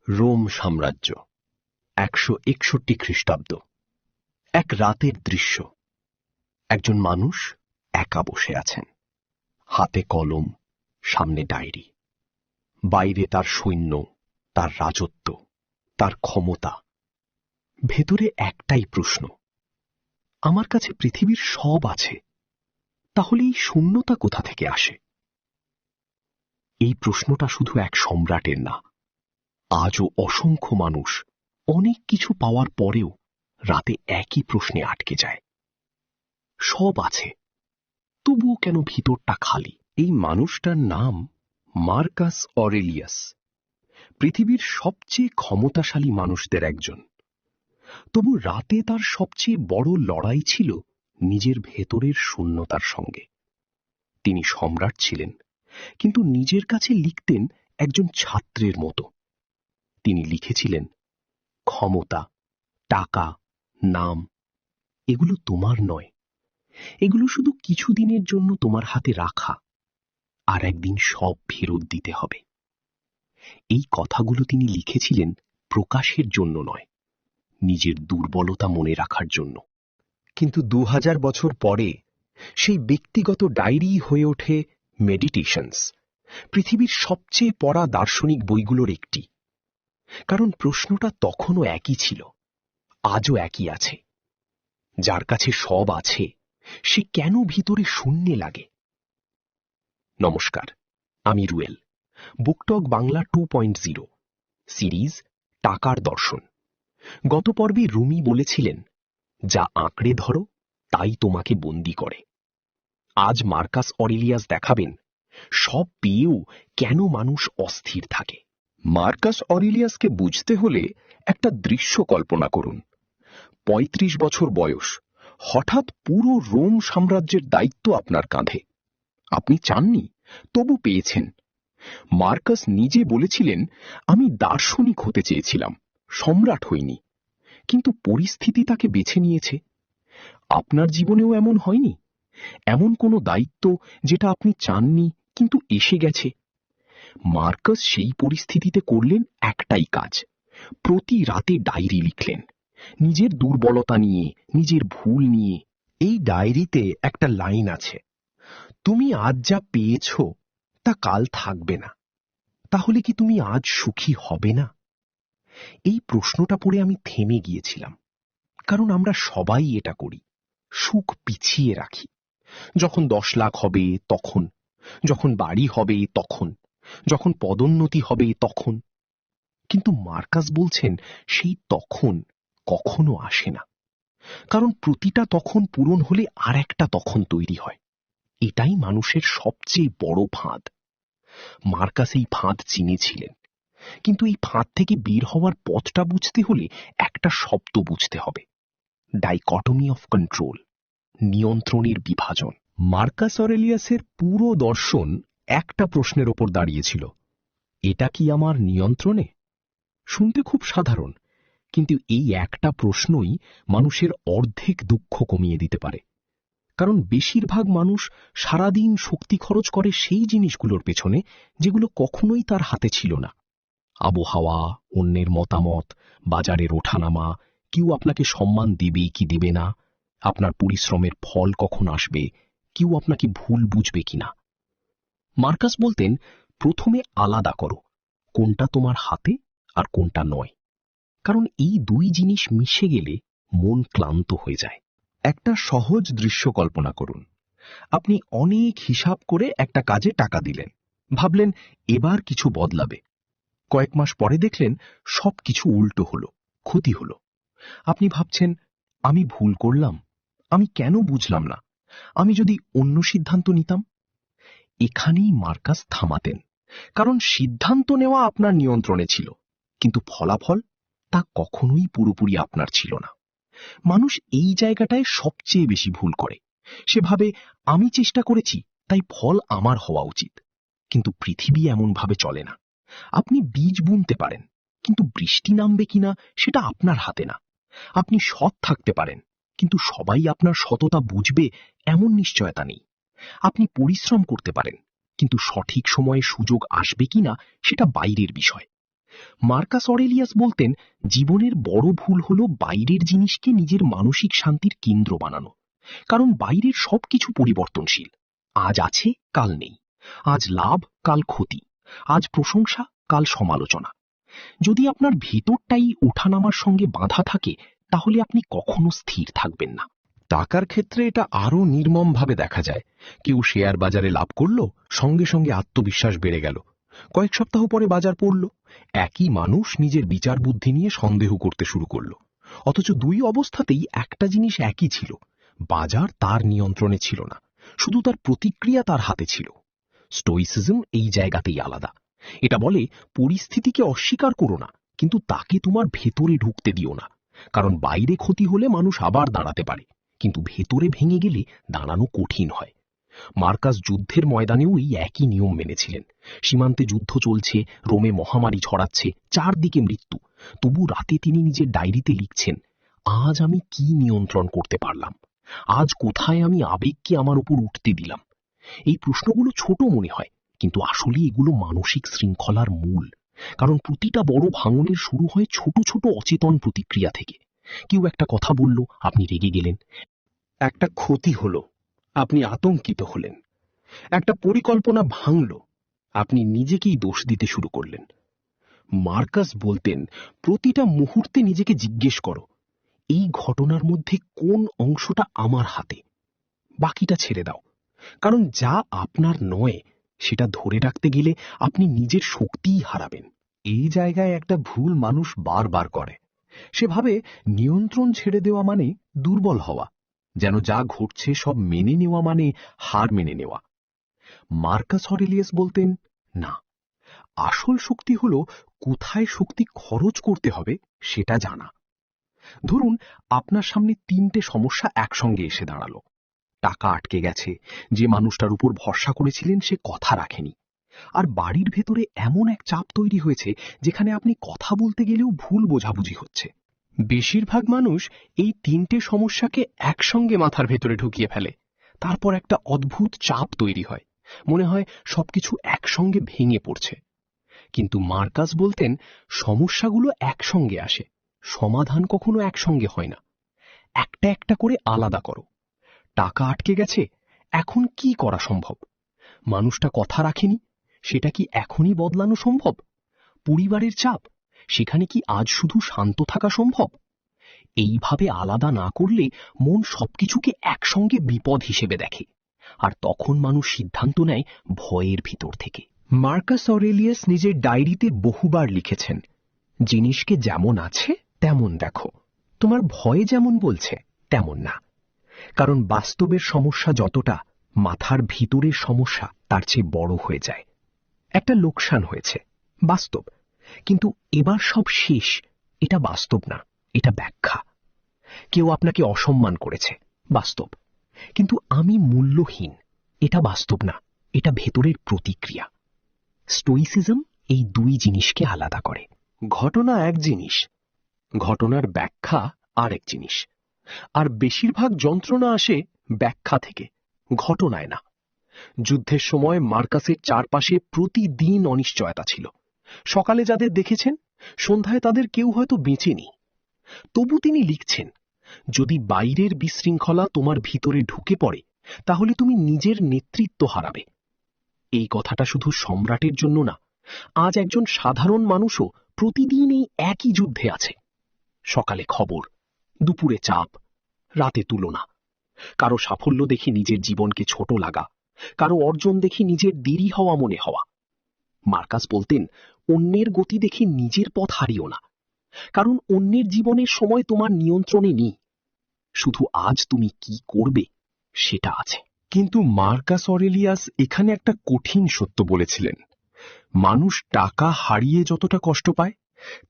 Rome সাম্রাজ্য ১৬১ খ্রিস্টাব্দ। এক রাতের দৃশ্য। একজন মানুষ একা বসে আছেন, হাতে কলম, সামনে ডায়েরি। বাইরে তার সৈন্য, তার রাজত্ব, তার ক্ষমতা। ভেতরে একটাই প্রশ্ন, আমার কাছে পৃথিবীর সব আছে, তাহলে এই শূন্যতা কোথা থেকে আসে? এই প্রশ্নটা শুধু এক সম্রাটের না, আজও অসংখ্য মানুষ অনেক কিছু পাওয়ার পরেও রাতে একই প্রশ্নে আটকে যায়। সব আছে, তবুও কেন ভিতরটা খালি? এই মানুষটার নাম মার্কাস অরেলিয়াস, পৃথিবীর সবচেয়ে ক্ষমতাশালী মানুষদের একজন। তবু রাতে তার সবচেয়ে বড় লড়াই ছিল নিজের ভেতরের শূন্যতার সঙ্গে। তিনি সম্রাট ছিলেন, কিন্তু নিজের কাছে লিখতেন একজন ছাত্রের মতো। তিনি লিখেছিলেন, ক্ষমতা, টাকা, নাম, এগুলো তোমার নয়। এগুলো শুধু কিছুদিনের জন্য তোমার হাতে রাখা, আর একদিন সব ফেরত দিতে হবে। এই কথাগুলো তিনি লিখেছিলেন প্রকাশের জন্য নয়, নিজের দুর্বলতা মনে রাখার জন্য। কিন্তু ২০০০ বছর পরে সেই ব্যক্তিগত ডায়েরি হয়ে ওঠে মেডিটেশনস, পৃথিবীর সবচেয়ে পড়া দার্শনিক বইগুলোর একটি। কারণ প্রশ্নটা তখনও একই ছিল, আজও একই আছে। যার কাছে সব আছে, সে কেন ভিতরে শূন্যে লাগে? নমস্কার, আমি রুয়েল। বুকটক বাংলা 2.0 সিরিজ টাকার দর্শন। গত পর্বে রুমি বলেছিলেন, যা আঁকড়ে ধরো তাই তোমাকে বন্দী করে। আজ মার্কাস অরেলিয়াস দেখাবেন সব পেয়েও কেন মানুষ অস্থির থাকে। মার্কাস অরেলিয়াসকে বুঝতে হলে একটা দৃশ্য কল্পনা করুন। ৩৫ বছর বয়স, হঠাৎ পুরো রোম সাম্রাজ্যের দায়িত্ব আপনার কাঁধে। আপনি চাননি, তবু পেয়েছেন। মার্কাস নিজে বলেছিলেন, আমি দার্শনিক হতে চেয়েছিলাম, সম্রাট হইনি। কিন্তু পরিস্থিতি তাকে বেছে নিয়েছে। আপনার জীবনেও এমন হয়নি? এমন কোনো দায়িত্ব যেটা আপনি চাননি কিন্তু এসে গেছে? মার্কাস সেই পরিস্থিতিতে করলেন একটাই কাজ, প্রতি রাতে ডায়েরি লিখলেন, নিজের দুর্বলতা নিয়ে, নিজের ভুল নিয়ে। এই ডায়েরিতে একটা লাইন আছে, তুমি আজ যা পেয়েছ তা কাল থাকবে না, তাহলে কি তুমি আজ সুখী হবে না? এই প্রশ্নটা পড়ে আমি থেমে গিয়েছিলাম, কারণ আমরা সবাই এটা করি। সুখ পিছিয়ে রাখি। যখন ১০ লাখ হবে তখন, যখন বাড়ি হবে তখন, যখন পদোন্নতি হবে তখন। কিন্তু মার্কাস বলছেন, সেই তখন কখনো আসে না, কারণ প্রতিটা তখন পূরণ হলে আর একটা তখন তৈরি হয়। এটাই মানুষের সবচেয়ে বড় ফাঁদ। মার্কাস এই ফাঁদ চিনেছিলেন, কিন্তু এই ফাঁদ থেকে বের হওয়ার পথটা বুঝতে হলে একটা শব্দ বুঝতে হবে, ডাইকটমি অফ কন্ট্রোল, নিয়ন্ত্রণের বিভাজন। মার্কাস অরেলিয়াসের পুরো দর্শন একটা প্রশ্নের ওপর দাঁড়িয়েছিল, এটা কি আমার নিয়ন্ত্রণে? শুনতে খুব সাধারণ, কিন্তু এই একটা প্রশ্নই মানুষের অর্ধেক দুঃখ কমিয়ে দিতে পারে। কারণ বেশিরভাগ মানুষ সারাদিন শক্তি খরচ করে সেই জিনিসগুলোর পেছনে যেগুলো কখনোই তার হাতে ছিল না। আবহাওয়া, অন্যের মতামত, বাজারের ওঠানামা, কেউ আপনাকে সম্মান দেবে কি দেবে না, আপনার পরিশ্রমের ফল কখন আসবে, কেউ আপনাকে ভুল বুঝবে কিনা। মার্কাস বলতেন, প্রথমে আলাদা করো কোনটা তোমার হাতে আর কোনটা নয়, কারণ এই দুই জিনিস মিশে গেলে মন ক্লান্ত হয়ে যায়। একটা সহজ দৃশ্য কল্পনা করুন। আপনি অনেক হিসাব করে একটা কাজে টাকা দিলেন, ভাবলেন এবার কিছু বদলাবে। কয়েক মাস পরে দেখলেন সবকিছু উল্টো হলো, ক্ষতি হলো। আপনি ভাবছেন, আমি ভুল করলাম, আমি কেন বুঝলাম না, আমি যদি অন্য সিদ্ধান্ত নিতাম। এখানেই মার্কাস থামাতেন, কারণ সিদ্ধান্ত নেওয়া আপনার নিয়ন্ত্রণে ছিল, কিন্তু ফলাফল তা কখনোই পুরোপুরি আপনার ছিল না। মানুষ এই জায়গাটায় সবচেয়ে বেশি ভুল করে। সে ভাবে, আমি চেষ্টা করেছি তাই ফল আমার হওয়া উচিত। কিন্তু পৃথিবী এমনভাবে চলে না। আপনি বীজ বুনতে পারেন, কিন্তু বৃষ্টি নামবে কিনা সেটা আপনার হাতে না। আপনি সৎ থাকতে পারেন, কিন্তু সবাই আপনার সততা বুঝবে এমন নিশ্চয়তা নেই। আপনি পরিশ্রম করতে পারেন, কিন্তু সঠিক সময়ে সুযোগ আসবে কিনা সেটা বাইরের বিষয়। মার্কাস অরেলিয়াস বলতেন, জীবনের বড় ভুল হল বাইরের জিনিসকে নিজের মানসিক শান্তির কেন্দ্র বানানো। কারণ বাইরের সবকিছু পরিবর্তনশীল। আজ আছে, কাল নেই। আজ লাভ, কাল ক্ষতি। আজ প্রশংসা, কাল সমালোচনা। যদি আপনার ভিতরটাই ওঠানামার সঙ্গে বাঁধা থাকে, তাহলে আপনি কখনো স্থির থাকবেন না। টাকার ক্ষেত্রে এটা আরো নির্মমভাবে দেখা যায়। কেউ শেয়ার বাজারে লাভ করল, সঙ্গে সঙ্গে আত্মবিশ্বাস বেড়ে গেল। কয়েক সপ্তাহ পরে বাজার পড়ল। একই মানুষ নিজের বিচার বুদ্ধি নিয়ে সন্দেহ করতে শুরু করল। অথচ দুই অবস্থাতেই একটা জিনিস একই ছিল, বাজার তার নিয়ন্ত্রণে ছিল না, শুধু তার প্রতিক্রিয়া তার হাতে ছিল। স্টোইসিজম এই জায়গাতেই আলাদা। এটা বলে, পরিস্থিতিকে অস্বীকার করো না, কিন্তু তাকে তোমার ভেতরে ঢুকতে দিও না। কারণ বাইরে ক্ষতি হলে মানুষ আবার দাঁড়াতে পারে, কিন্তু ভেতরে ভেঙে গেলে দাঁড়ানো কঠিন হয়। মার্কাস যুদ্ধের ময়দানেও এই একই নিয়ম মেনেছিলেন। সীমান্তে যুদ্ধ চলছে, রোমে মহামারী ছড়াচ্ছে, চারদিকে মৃত্যু। তবু রাতে তিনি নিজের ডায়েরিতে লিখছেন, আজ আমি কি নিয়ন্ত্রণ করতে পারলাম? আজ কোথায় আমি আবেগকে আমার উপর উঠতে দিলাম? এই প্রশ্নগুলো ছোট মনে হয়, কিন্তু আসলে এগুলো মানসিক শৃঙ্খলার মূল। কারণ প্রতিটা বড় ভাঙনের শুরু হয় ছোট ছোট অচেতন প্রতিক্রিয়া থেকে। কেউ একটা কথা বলল, আপনি রেগে গেলেন। একটা ক্ষতি হলো, আপনি আতঙ্কিত হলেন। একটা পরিকল্পনা ভাঙল, আপনি নিজেকেই দোষ দিতে শুরু করলেন। মার্কাস বলতেন, প্রতিটা মুহূর্তে নিজেকে জিজ্ঞেস করো, এই ঘটনার মধ্যে কোন অংশটা আমার হাতে? বাকিটা ছেড়ে দাও। কারণ যা আপনার নয়, সেটা ধরে রাখতে গেলে আপনি নিজের শক্তিই হারাবেন। এই জায়গায় একটা ভুল মানুষ বারবার করে। সে ভাবে নিয়ন্ত্রণ ছেড়ে দেওয়া মানে দুর্বল হওয়া, যেন যা ঘটছে সব মেনে নেওয়া মানে হার মেনে নেওয়া। মার্কাস অরেলিয়াস বলতেন, না, আসল শক্তি হল কোথায় শক্তি খরচ করতে হবে সেটা জানা। ধরুন, আপনার সামনে তিনটে সমস্যা একসঙ্গে এসে দাঁড়ালো। টাকা আটকে গেছে, যে মানুষটার উপর ভরসা করেছিলেন সে কথা রাখেনি। আর বাড়ির ভেতরে এমন এক চাপ তৈরি হয়েছে যেখানে আপনি কথা বলতে গেলেও ভুল বোঝাবুঝি হচ্ছে। বেশিরভাগ মানুষ এই তিনটে সমস্যাকে একসঙ্গে মাথার ভেতরে ঢুকিয়ে ফেলে। তারপর একটা অদ্ভুত চাপ তৈরি হয়, মনে হয় সবকিছু একসঙ্গে ভেঙে পড়ছে। কিন্তু মার্কাস বলতেন, সমস্যাগুলো একসঙ্গে আসে, সমাধান কখনো একসঙ্গে হয় না। একটা একটা করে আলাদা করো। টাকা আটকে গেছে, এখন কি করা সম্ভব? মানুষটা কথা রাখেনি, সেটা কি এখনই বদলানো সম্ভব? পরিবারের চাপ, সেখানে কি আজ শুধু শান্ত থাকা সম্ভব? এইভাবে আলাদা না করলে মন সবকিছুকে একসঙ্গে বিপদ হিসেবে দেখে, আর তখন মানুষ সিদ্ধান্ত নেয় ভয়ের ভিতর থেকে। মার্কাস অরেলিয়াস নিজের ডায়েরিতে বহুবার লিখেছেন, জিনিসকে যেমন আছে তেমন দেখো, তোমার ভয় যেমন বলছে তেমন না। কারণ বাস্তবের সমস্যা যতটা, মাথার ভিতরের সমস্যা তার চেয়ে বড় হয়ে যায়। একটা লোকসান হয়েছে, বাস্তব, কিন্তু এবার সব শেষ, এটা বাস্তব না, এটা ব্যাখ্যা। কেউ আপনাকে অসম্মান করেছে, বাস্তব, কিন্তু আমি মূল্যহীন, এটা বাস্তব না, এটা ভেতরের প্রতিক্রিয়া। স্টোইসিজম এই দুই জিনিসকে আলাদা করে। ঘটনা এক জিনিস, ঘটনার ব্যাখ্যা আরেক জিনিস। আর বেশিরভাগ যন্ত্রণা আসে ব্যাখ্যা থেকে, ঘটনায় না। যুদ্ধের সময় মার্কাসের চারপাশে প্রতিদিন অনিশ্চয়তা ছিল। সকালে যাদের দেখেছেন, সন্ধ্যায় তাদের কেউ হয়তো বেঁচে নেই। তবু তিনি লিখছেন, যদি বাইরের বিশৃঙ্খলা তোমার ভিতরে ঢুকে পড়ে, তাহলে তুমি নিজের নেতৃত্ব হারাবে। এই কথাটা শুধু সম্রাটের জন্য না, আজ একজন সাধারণ মানুষও প্রতিদিন এই একই যুদ্ধে আছে। সকালে খবর, দুপুরে চাপ, রাতে তুলনা। কারো সাফল্য দেখে নিজের জীবনকে ছোট লাগা, কারো অর্জন দেখে নিজের দেরি হওয়া মনে হওয়া। মার্কাস বলতেন, অন্যের গতি দেখে নিজের পথ হারিও না, কারণ অন্যের জীবনের সময় তোমার নিয়ন্ত্রণে নেই। শুধু আজ তুমি কি করবে সেটা আছে। কিন্তু মার্কাস অরেলিয়াস এখানে একটা কঠিন সত্য বলেছিলেন, মানুষ টাকা হারিয়ে যতটা কষ্ট পায়,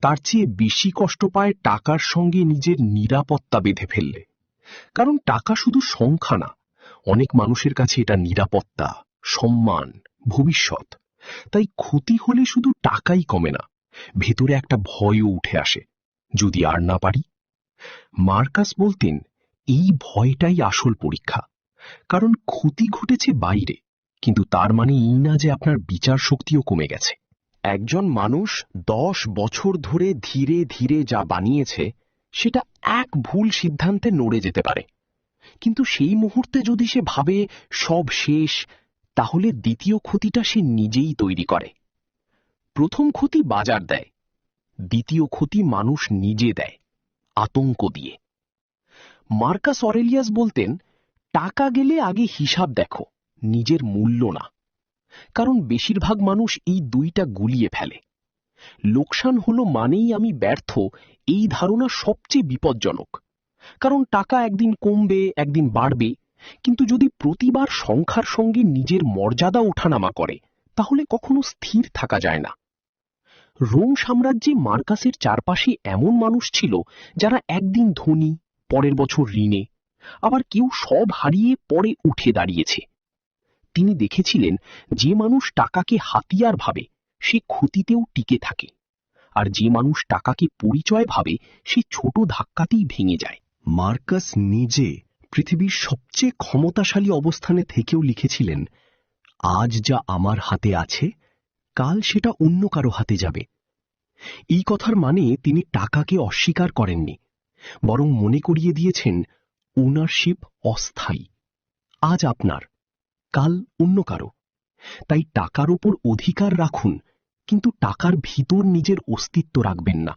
তার চেয়ে বেশি কষ্ট পায় টাকার সঙ্গে নিজের নিরাপত্তা বেঁধে ফেললে। কারণ টাকা শুধু সংখ্যা না, অনেক মানুষের কাছে এটা নিরাপত্তা, সম্মান, ভবিষ্যৎ। তাই ক্ষতি হলে শুধু টাকাই কমে না, ভেতরে একটা ভয়ও উঠে আসে, যদি আর না পারি। মার্কাস বলতেন, এই ভয়টাই আসল পরীক্ষা। কারণ ক্ষতি ঘটেছে বাইরে, কিন্তু তার মানে এই না যে আপনার বিচার শক্তিও কমে গেছে। একজন মানুষ 10 বছর ধরে ধীরে ধীরে যা বানিয়েছে সেটা এক ভুল সিদ্ধান্তে নড়ে যেতে পারে, কিন্তু সেই মুহূর্তে যদি সে ভাবে সব শেষ, তাহলে দ্বিতীয় ক্ষতিটা সে নিজেই তৈরি করে। প্রথম ক্ষতি বাজার দেয়, দ্বিতীয় ক্ষতি মানুষ নিজে দেয়, আতঙ্ক দিয়ে। মার্কাস অরেলিয়াস বলতেন, টাকা গেলে আগে হিসাব দেখো, নিজের মূল্য না। কারণ বেশিরভাগ মানুষ এই দুইটা গুলিয়ে ফেলে। লোকসান হলো মানেই আমি ব্যর্থ, এই ধারণা সবচেয়ে বিপজ্জনক। কারণ টাকা একদিন কমবে, একদিন বাড়বে, কিন্তু যদি প্রতিবার সংখ্যার সঙ্গে নিজের মর্যাদা ওঠানামা করে, তাহলে কখনো স্থির থাকা যায় না। রোম সাম্রাজ্যে মার্কাসের চারপাশে এমন মানুষ ছিল যারা একদিন ধনী, পরের বছর ঋণে, আবার কেউ সব হারিয়ে পরে উঠে দাঁড়িয়েছে। তিনি দেখেছিলেন, যে মানুষ টাকাকে হাতিয়ার ভাবে সে ক্ষতিতেও টিকে থাকে, আর যে মানুষ টাকাকে পরিচয় ভাবে সে ছোট ধাক্কাতেই ভেঙে যায়। মার্কাস নিজে পৃথিবীর সবচেয়ে ক্ষমতাশালী অবস্থানে থেকেও লিখেছিলেন, আজ যা আমার হাতে আছে, কাল সেটা অন্য কারো হাতে যাবে। এই কথার মানে তিনি টাকাকে অস্বীকার করেননি, বরং মনে করিয়ে দিয়েছেন, ওনারশিপ অস্থায়ী। আজ আপনার, কাল অন্য কারো। তাই টাকার উপর অধিকার রাখুন, কিন্তু টাকার ভিতর নিজের অস্তিত্ব রাখবেন না।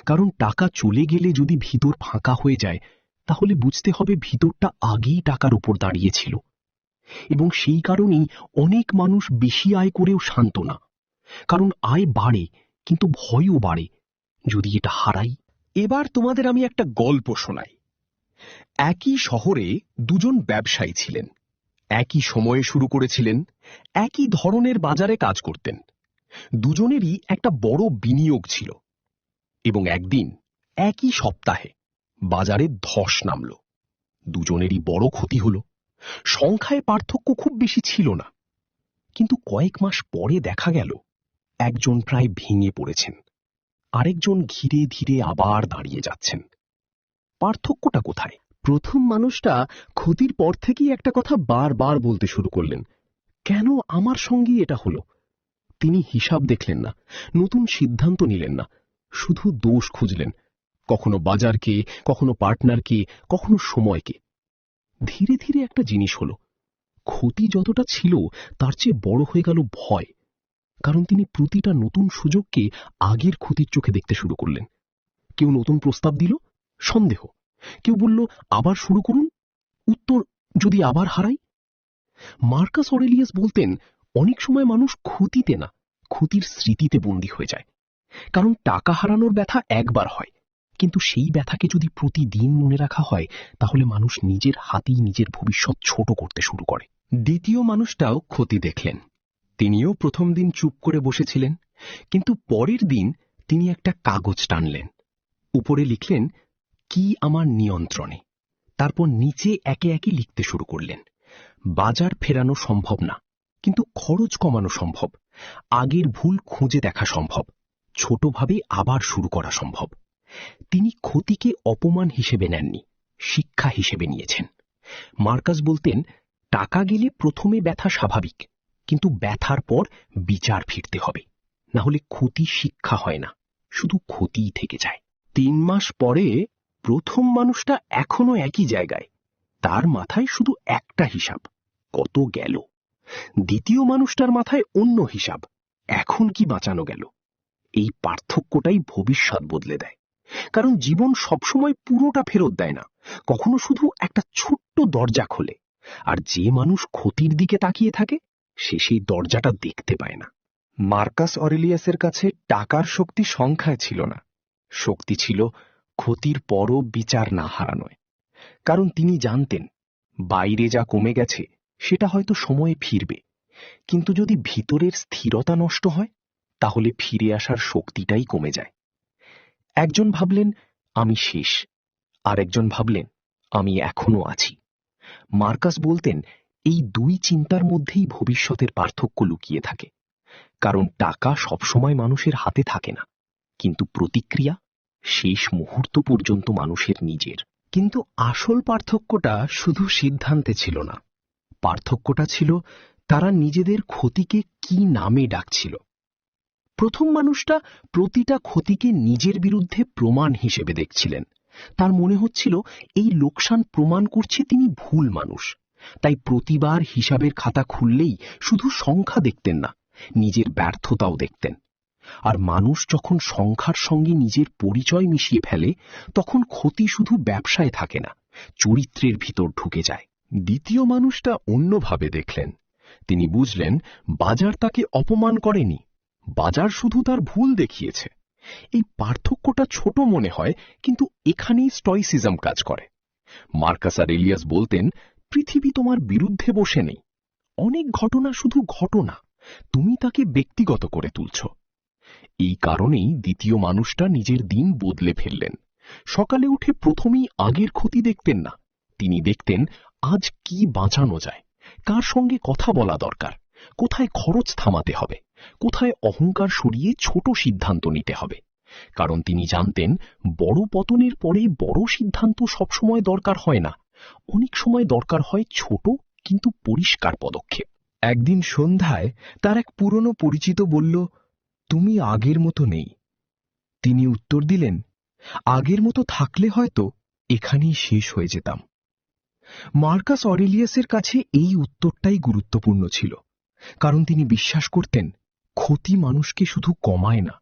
কারণ টাকা চলে গেলে যদি ভিতর ফাঁকা হয়ে যায়, তাহলে বুঝতে হবে ভিতরটা আগেই টাকার উপর দাঁড়িয়েছিল। এবং সেই কারণেই অনেক মানুষ বেশি আয় করেও শান্ত না। কারণ আয় বাড়ে, কিন্তু ভয়ও বাড়ে, যদি এটা হারাই। এবার তোমাদের আমি একটা গল্প শোনাই। একই শহরে দুজন ব্যবসায়ী ছিলেন, একই সময়ে শুরু করেছিলেন, একই ধরনের বাজারে কাজ করতেন। দুজনেরই একটা বড় বিনিয়োগ ছিল, এবং একদিন একই সপ্তাহে বাজারে ধস নামল। দুজনেরই বড় ক্ষতি হল। সংখ্যায় পার্থক্য খুব বেশি ছিল না, কিন্তু কয়েক মাস পরে দেখা গেল একজন প্রায় ভেঙে পড়েছেন, আরেকজন ধীরে ধীরে আবার দাঁড়িয়ে যাচ্ছেন। পার্থক্যটা কোথায়? প্রথম মানুষটা ক্ষতির পর থেকেই একটা কথা বারবার বলতে শুরু করলেন, কেন আমার সঙ্গে এটা হলো? তিনি হিসাব দেখলেন না, নতুন সিদ্ধান্ত নিলেন না, শুধু দোষ খুঁজলেন, কখনো বাজারকে, কখনো পার্টনারকে, কখনো সময়কে। ধীরে ধীরে একটা জিনিস হলো, ক্ষতি যতটা ছিল তার চেয়ে বড় হয়ে গেল ভয়। কারণ তিনি প্রতিটা নতুন সুযোগকে আগের ক্ষতির চোখে দেখতে শুরু করলেন। কেউ নতুন প্রস্তাব দিল, সন্দেহ। কেউ বলল, আবার শুরু করুন, উত্তর, যদি আবার হারাই। মার্কাস অরেলিয়াস বলতেন, অনেক সময় মানুষ ক্ষতিতে না, ক্ষতির স্মৃতিতে বন্দী হয়ে যায়। কারণ টাকা হারানোর ব্যথা একবার হয়, কিন্তু সেই ব্যথাকে যদি প্রতিদিন মনে রাখা হয়, তাহলে মানুষ নিজের হাতেই নিজের ভবিষ্যৎ ছোট করতে শুরু করে। দ্বিতীয় মানুষটাও ক্ষতি দেখলেন। তিনিও প্রথম দিন চুপ করে বসেছিলেন, কিন্তু পরের দিন তিনি একটা কাগজ টানলেন। উপরে লিখলেন, কি আমার নিয়ন্ত্রণে। তারপর নিচে একে একে লিখতে শুরু করলেন, বাজার ফেরানো সম্ভব না, কিন্তু খরচ কমানো সম্ভব, আগের ভুল খুঁজে দেখা সম্ভব, ছোটভাবে আবার শুরু করা সম্ভব। তিনি ক্ষতিকে অপমান হিসেবে নেননি, শিক্ষা হিসেবে নিয়েছেন। মার্কাস বলতেন, টাকা গেলে প্রথমে ব্যথা স্বাভাবিক, কিন্তু ব্যথার পর বিচার ফিরতে হবে, না হলে ক্ষতি শিক্ষা হয় না, শুধু ক্ষতিই থেকে যায়। 3 মাস পরে প্রথম মানুষটা এখনো একই জায়গায়, তার মাথায় শুধু একটা হিসাব, কত গেল। দ্বিতীয় মানুষটার মাথায় অন্য হিসাব, এখন কি বাঁচানো গেল। এই পার্থক্যটাই ভবিষ্যৎ বদলে দেয়। কারণ জীবন সবসময় পুরোটা ফেরত দেয় না, কখনো শুধু একটা ছোট্ট দরজা খোলে। আর যে মানুষ ক্ষতির দিকে তাকিয়ে থাকে, সে সেই দরজাটা দেখতে পায় না। মার্কাস অরেলিয়াসের কাছে টাকার শক্তি সংখ্যায় ছিল না, শক্তি ছিল ক্ষতির পরও বিচার না হারানোয়। কারণ তিনি জানতেন, বাইরে যা কমে গেছে সেটা হয়তো সময়ে ফিরবে, কিন্তু যদি ভিতরের স্থিরতা নষ্ট হয়, তাহলে ফিরে আসার শক্তিটাই কমে যায়। একজন ভাবলেন, আমি শেষ, আর একজন ভাবলেন, আমি এখনো আছি। মার্কাস বলতেন, এই দুই চিন্তার মধ্যেই ভবিষ্যতের পার্থক্য লুকিয়ে থাকে। কারণ টাকা সবসময় মানুষের হাতে থাকে না, কিন্তু প্রতিক্রিয়া শেষ মুহূর্ত পর্যন্ত মানুষের নিজের। কিন্তু আসল পার্থক্যটা শুধু সিদ্ধান্তে ছিল না, পার্থক্যটা ছিল তারা নিজেদের ক্ষতিকে কি নামে ডাকছিল। প্রথম মানুষটা প্রতিটা ক্ষতিকে নিজের বিরুদ্ধে প্রমাণ হিসেবে দেখছিলেন। তার মনে হচ্ছিল এই লোকসান প্রমাণ করছে তিনি ভুল মানুষ। তাই প্রতিবার হিসাবের খাতা খুললেই শুধু সংখ্যা দেখতেন না, নিজের ব্যর্থতাও দেখতেন। আর মানুষ যখন সংখ্যার সঙ্গে নিজের পরিচয় মিশিয়ে ফেলে, তখন ক্ষতি শুধু ব্যবসায় থাকে না, চরিত্রের ভিতর ঢুকে যায়। দ্বিতীয় মানুষটা অন্যভাবে দেখলেন। তিনি বুঝলেন বাজার তাকে অপমান করেনি, বাজার শুধু তার ভুল দেখিয়েছে। এই পার্থক্যটা ছোট মনে হয়, কিন্তু এখানেই স্টয়সিজম কাজ করে। মার্কাস আরেলিয়াস বলতেন, পৃথিবী তোমার বিরুদ্ধে বসে নেই। অনেক ঘটনা শুধু ঘটনা, তুমি তাকে ব্যক্তিগত করে তুলছ। এই কারণেই দ্বিতীয় মানুষটা নিজের দিন বদলে ফেললেন। সকালে উঠে প্রথমেই আগের ক্ষতি দেখতেন না, তিনি দেখতেন আজ কি বাঁচানো যায়, কার সঙ্গে কথা বলা দরকার, কোথায় খরচ থামাতে হবে, কোথায় অহংকার সরিয়ে ছোট সিদ্ধান্ত নিতে হবে। কারণ তিনি জানতেন বড় পতনের পরে বড় সিদ্ধান্ত সবসময় দরকার হয় না, অনেক সময় দরকার হয় ছোট কিন্তু পরিষ্কার পদক্ষেপ। একদিন সন্ধ্যায় তার এক পুরনো পরিচিত বলল, তুমি আগের মতো নেই। তিনি উত্তর দিলেন, আগের মতো থাকলে হয়তো এখানেই শেষ হয়ে যেতাম। মার্কাস অরেলিয়াসের কাছে এই উত্তরটাই গুরুত্বপূর্ণ ছিল, কারণ তিনি বিশ্বাস করতেন ক্ষতি মানুষকে শুধু কমায় না,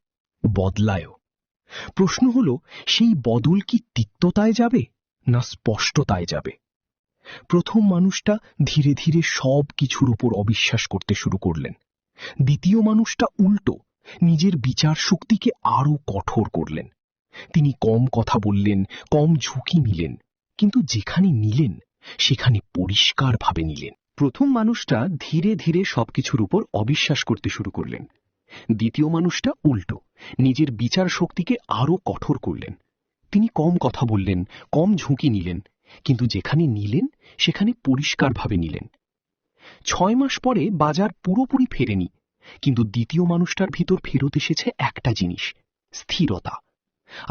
বদলায়ও। প্রশ্ন হল, সেই বদল কি তিক্ততায় যাবে না স্পষ্টতায় যাবে? প্রথম মানুষটা ধীরে ধীরে সব কিছুর উপর অবিশ্বাস করতে শুরু করলেন। দ্বিতীয় মানুষটা উল্টো, নিজের বিচার শক্তিকে আরো কঠোর করলেন। তিনি কম কথা বললেন, কম ঝুঁকি নিলেন, কিন্তু যেখানে নিলেন সেখানে পরিষ্কারভাবে নিলেন। প্রথম মানুষটা ধীরে ধীরে সবকিছুর উপর অবিশ্বাস করতে শুরু করলেন। দ্বিতীয় মানুষটা উল্টো, নিজের বিচার শক্তিকে আরো কঠোর করলেন। তিনি কম কথা বললেন, কম ঝুঁকি নিলেন, কিন্তু যেখানে নিলেন সেখানে পরিষ্কারভাবে নিলেন। 6 মাস পরে বাজার পুরোপুরি ফেরেনি, কিন্তু দ্বিতীয় মানুষটার ভিতর ফেরত এসেছে একটা জিনিস, স্থিরতা।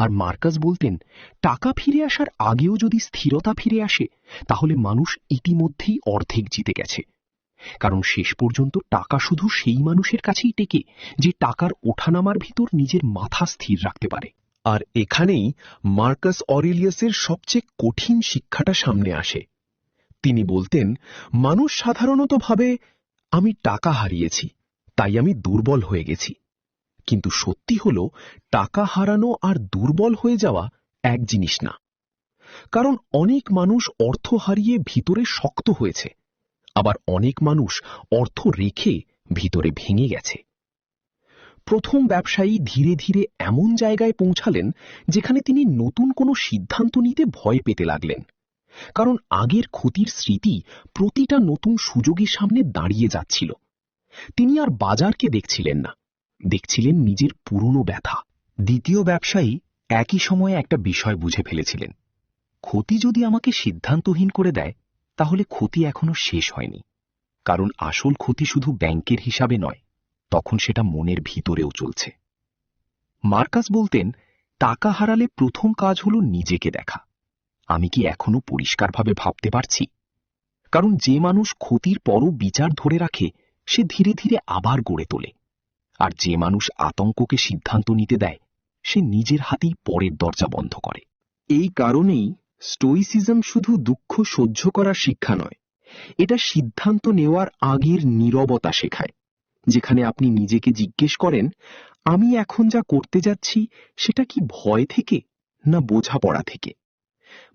আর মার্কাস বলতেন, টাকা ফিরে আসার আগেও যদি স্থিরতা ফিরে আসে, তাহলে মানুষ ইতিমধ্যেই অর্ধেক জিতে গেছে। কারণ শেষ পর্যন্ত টাকা শুধু সেই মানুষের কাছেই টেকে যে টাকার ওঠানামার ভিতর নিজের মাথা স্থির রাখতে পারে। আর এখানেই মার্কাস অরেলিয়াসের সবচেয়ে কঠিন শিক্ষাটা সামনে আসে। তিনি বলতেন, মানুষ সাধারণত ভাবে আমি টাকা হারিয়েছি, তাই আমি দুর্বল হয়ে গেছি। কিন্তু সত্যি হল, টাকা হারানো আর দুর্বল হয়ে যাওয়া এক জিনিস না। কারণ অনেক মানুষ অর্থ হারিয়ে ভিতরে শক্ত হয়েছে, আবার অনেক মানুষ অর্থ রেখে ভিতরে ভেঙে গেছে। প্রথম ব্যবসায়ী ধীরে ধীরে এমন জায়গায় পৌঁছালেন যেখানে তিনি নতুন কোনো সিদ্ধান্ত নিতে ভয় পেতে লাগলেন। কারণ আগের ক্ষতির স্মৃতি প্রতিটা নতুন সুযোগের সামনে দাঁড়িয়ে যাচ্ছিল। তিনি আর বাজারকে দেখছিলেন না, দেখছিলেন নিজের পুরনো ব্যথা। দ্বিতীয় ব্যবসায়ী একই সময়ে একটা বিষয় বুঝে ফেলেছিলেন, ক্ষতি যদি আমাকে সিদ্ধান্তহীন করে দেয়, তাহলে ক্ষতি এখনো শেষ হয়নি। কারণ আসল ক্ষতি শুধু ব্যাংকের হিসাবে নয়, তখন সেটা মনের ভিতরেও চলছে। মার্কাস বলতেন, টাকা হারালে প্রথম কাজ হলো নিজেকে দেখা। আমি কি এখনো পরিষ্কারভাবে ভাবতে পারছি? কারণ যে মানুষ ক্ষতির পরও বিচার ধরে রাখে, সে ধীরে ধীরে আবার গড়ে তোলে। আর যে মানুষ আতঙ্ককে সিদ্ধান্ত নিতে দেয়, সে নিজের হাতেই পরের দরজা বন্ধ করে। এই কারণেই স্টোইসিজম শুধু দুঃখ সহ্য করার শিক্ষা নয়, এটা সিদ্ধান্ত নেওয়ার আগের নীরবতা শেখায়, যেখানে আপনি নিজেকে জিজ্ঞেস করেন, আমি এখন যা করতে যাচ্ছি সেটা কি ভয় থেকে না বোঝাপড়া থেকে?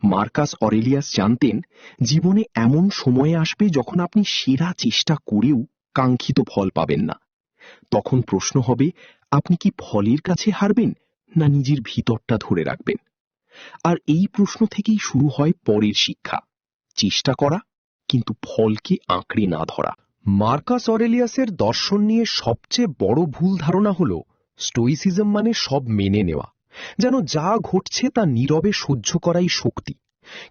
মার্কাস অরেলিয়াস জানতেন, জীবনে এমন সময়ে আসবে যখন আপনি সেরা চেষ্টা করেও কাঙ্ক্ষিত ফল পাবেন না। তখন প্রশ্ন হবে, আপনি কি ফলের কাছে হারবেন না নিজের ভিতরটা ধরে রাখবেন? আর এই প্রশ্ন থেকেই শুরু হয় পরের শিক্ষা, চেষ্টা করা কিন্তু ফলকে আঁকড়ে না ধরা। মার্কাস অরেলিয়াসের দর্শন নিয়ে সবচেয়ে বড় ভুল ধারণা হল স্টোইসিজম মানে সব মেনে নেওয়া, যেন যা ঘটছে তা নীরবে সহ্য করাই শক্তি।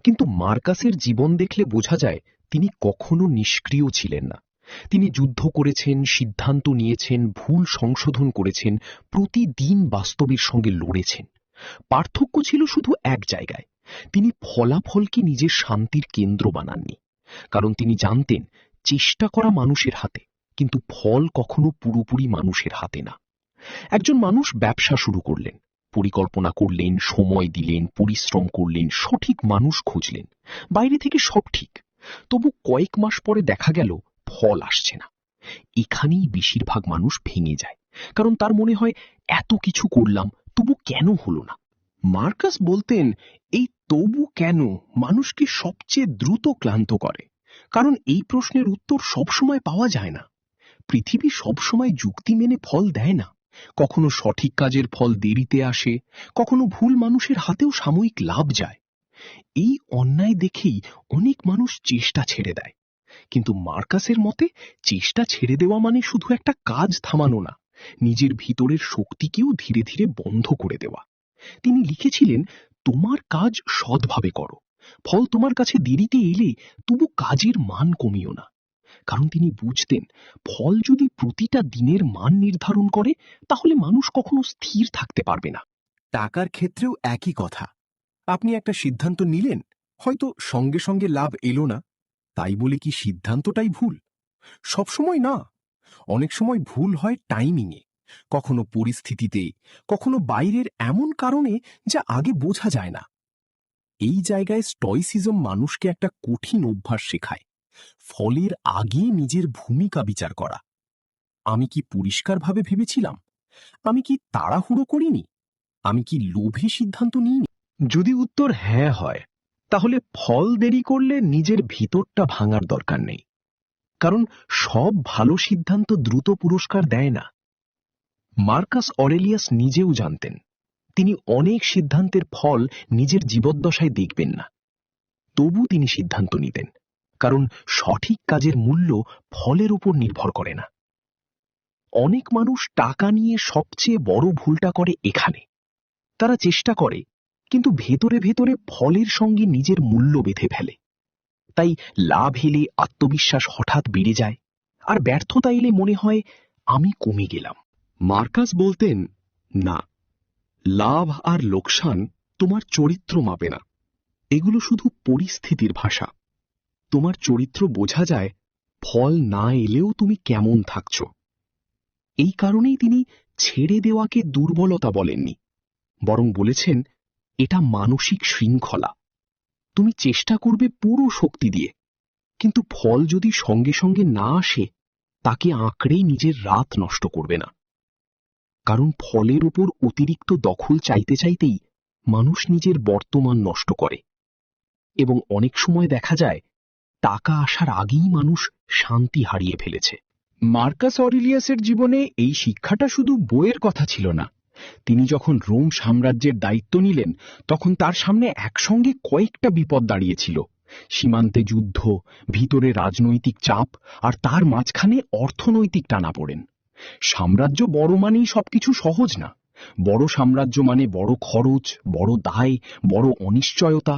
কিন্তু মার্কাসের জীবন দেখলে বোঝা যায় তিনি কখনো নিষ্ক্রিয় ছিলেন না। তিনি যুদ্ধ করেছেন, সিদ্ধান্ত নিয়েছেন, ভুল সংশোধন করেছেন, প্রতিদিন বাস্তবের সঙ্গে লড়েছেন। পার্থক্য ছিল শুধু এক জায়গায়, তিনি ফলাফলকে নিজের শান্তির কেন্দ্র বানাননি। কারণ তিনি জানতেন, চেষ্টা করা মানুষের হাতে, কিন্তু ফল কখনো পুরোপুরি মানুষের হাতে না। একজন মানুষ ব্যবসা শুরু করলেন, পরিকল্পনা করলেন, সময় দিলেন, পরিশ্রম করলেন, সঠিক মানুষ খুঁজলেন, বাইরে থেকে সব ঠিক। তবু কয়েক মাস পরে দেখা গেল ফল আসছে না। এখানেই বেশিরভাগ মানুষ ভেঙে যায়, কারণ তার মনে হয় এত কিছু করলাম, তবু কেন হলো না। মার্কাস বলতেন, এই তবু কেন মানুষকে সবচেয়ে দ্রুত ক্লান্ত করে, কারণ এই প্রশ্নের উত্তর সবসময় পাওয়া যায় না। পৃথিবী সবসময় যুক্তি মেনে ফল দেয় না। কখনো সঠিক কাজের ফল দেরিতে আসে, কখনো ভুল মানুষের হাতেও সাময়িক লাভ যায়। এই অন্যায় দেখেই অনেক মানুষ চেষ্টা ছেড়ে দেয়। কিন্তু মার্কাসের মতে চেষ্টা ছেড়ে দেওয়া মানে শুধু একটা কাজ থামানো না, নিজের ভিতরের শক্তিকেও ধীরে ধীরে বন্ধ করে দেওয়া। তিনি লিখেছিলেন, তোমার কাজ সৎভাবে করো, ফল তোমার কাছে দেরিতে এলে তবু কাজের মান কমিও না। কারণ তিনি বুঝতেন, ফল যদি প্রতিটা দিনের মান নির্ধারণ করে, তাহলে মানুষ কখনো স্থির থাকতে পারবে না। টাকার ক্ষেত্রেও একই কথা। আপনি একটা সিদ্ধান্ত নিলেন, হয়তো সঙ্গে সঙ্গে লাভ এলো না, তাই বলে কি সিদ্ধান্তটাই ভুল? সবসময় না। অনেক সময় ভুল হয় টাইমিংয়ে, কখনো পরিস্থিতিতে, কখনো বাইরের এমন কারণে যা আগে বোঝা যায় না। এই জায়গায় স্টয়সিজম মানুষকে একটা কঠিন অভ্যাস শেখায়, ফলের আগে নিজের ভূমিকা বিচার করা। আমি কি পরিষ্কারভাবে ভেবেছিলাম? আমি কি তাড়াহুড়ো করিনি? আমি কি লোভে সিদ্ধান্ত নিইনি? যদি উত্তর হ্যাঁ হয়, তাহলে ফল দেরি করলে নিজের ভিতরটা ভাঙার দরকার নেই, কারণ সব ভালো সিদ্ধান্ত দ্রুত পুরস্কার দেয় না। মার্কাস অরেলিয়াস নিজেও জানতেন, তিনি অনেক সিদ্ধান্তের ফল নিজের জীবদ্দশায় দেখবেন না। তবু তিনি সিদ্ধান্ত নিতেন, কারণ সঠিক কাজের মূল্য ফলের উপর নির্ভর করে না। অনেক মানুষ টাকা নিয়ে সবচেয়ে বড় ভুলটা করে এখানে। তারা চেষ্টা করে, কিন্তু ভেতরে ভেতরে ফলের সঙ্গে নিজের মূল্য বেঁধে ফেলে। তাই লাভ এলে আত্মবিশ্বাস হঠাৎ বেড়ে যায়, আর ব্যর্থতা এলে মনে হয় আমি কমে গেলাম। মার্কাস বলতেন, না, লাভ আর লোকসান তোমার চরিত্র মাপে না, এগুলো শুধু পরিস্থিতির ভাষা। তোমার চরিত্র বোঝা যায় ফল না এলেও তুমি কেমন থাকছ। এই কারণেই তিনি ছেড়ে দেওয়াকে দুর্বলতা বলেননি, বরং বলেছেন এটা মানসিক শৃঙ্খলা। তুমি চেষ্টা করবে পুরো শক্তি দিয়ে, কিন্তু ফল যদি সঙ্গে সঙ্গে না আসে, তাকে আঁকড়েই নিজের রাত নষ্ট করবে না। কারণ ফলের উপর অতিরিক্ত দখল চাইতে চাইতেই মানুষ নিজের বর্তমান নষ্ট করে, এবং অনেক সময় দেখা যায় টাকা আসার আগেই মানুষ শান্তি হারিয়ে ফেলেছে। মার্কাস অরেলিয়াসের জীবনে এই শিক্ষাটা শুধু বইয়ের কথা ছিল না। তিনি যখন রোম সাম্রাজ্যের দায়িত্ব নিলেন, তখন তার সামনে একসঙ্গে কয়েকটা বিপদ দাঁড়িয়েছিল। সীমান্তে যুদ্ধ, ভিতরে রাজনৈতিক চাপ, আর তার মাঝখানে অর্থনৈতিক টানাপোড়েন। সাম্রাজ্য বড় মানেই সবকিছু সহজ না। বড় সাম্রাজ্য মানে বড় খরচ, বড় দায়, বড় অনিশ্চয়তা।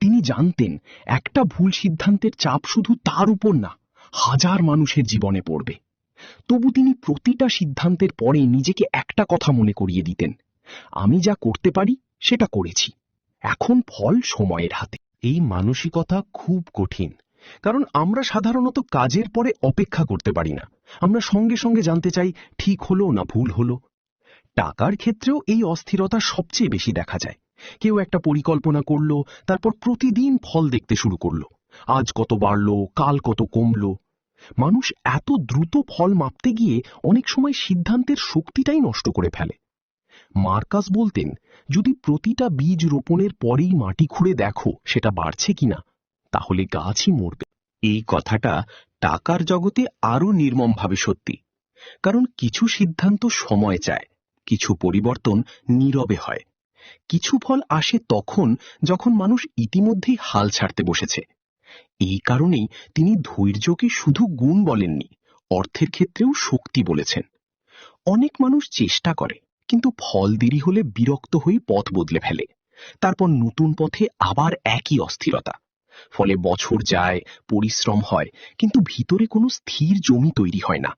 তিনি জানতেন, একটা ভুল সিদ্ধান্তের চাপ শুধু তার উপর না, হাজার মানুষের জীবনে পড়বে। তবু তিনি প্রতিটা সিদ্ধান্তের পরে নিজেকে একটা কথা মনে করিয়ে দিতেন, আমি যা করতে পারি সেটা করেছি, এখন ফল সময়ের হাতে। এই মানসিকতা খুব কঠিন, কারণ আমরা সাধারণত কাজের পরে অপেক্ষা করতে পারি না। আমরা সঙ্গে সঙ্গে জানতে চাই ঠিক হলো না ভুল হলো। টাকার ক্ষেত্রেও এই অস্থিরতা সবচেয়ে বেশি দেখা যায়। কেউ একটা পরিকল্পনা করলো, তারপর প্রতিদিন ফল দেখতে শুরু করলো। আজ কত বাড়লো, কাল কত কমলো। মানুষ এত দ্রুত ফল মাপতে গিয়ে অনেক সময় সিদ্ধান্তের শক্তিটাই নষ্ট করে ফেলে। মার্কাস বলতেন, যদি প্রতিটা বীজ রোপণের পরেই মাটি খুঁড়ে দেখো সেটা বাড়ছে কিনা, তাহলে গাছই মরবে। এই কথাটা টাকার জগতে আরো নির্মমভাবে সত্যি, কারণ কিছু সিদ্ধান্ত সময় চায়, কিছু পরিবর্তন নীরবে হয়, কিছু ফল আসে তখন যখন মানুষ ইতিমধ্যেই হাল ছাড়তে বসেছে। এই কারণেই তিনি ধৈর্যকে শুধু গুণ বলেননি, অর্থের ক্ষেত্রেও শক্তি বলেছেন। অনেক মানুষ চেষ্টা করে, কিন্তু ফল দেরি হলে বিরক্ত হয়ে পথ বদলে ফেলে। তারপর নতুন পথে আবার একই অস্থিরতা। ফলে বছর যায়, পরিশ্রম হয়, কিন্তু ভিতরে কোনো স্থির জমি তৈরি হয় না।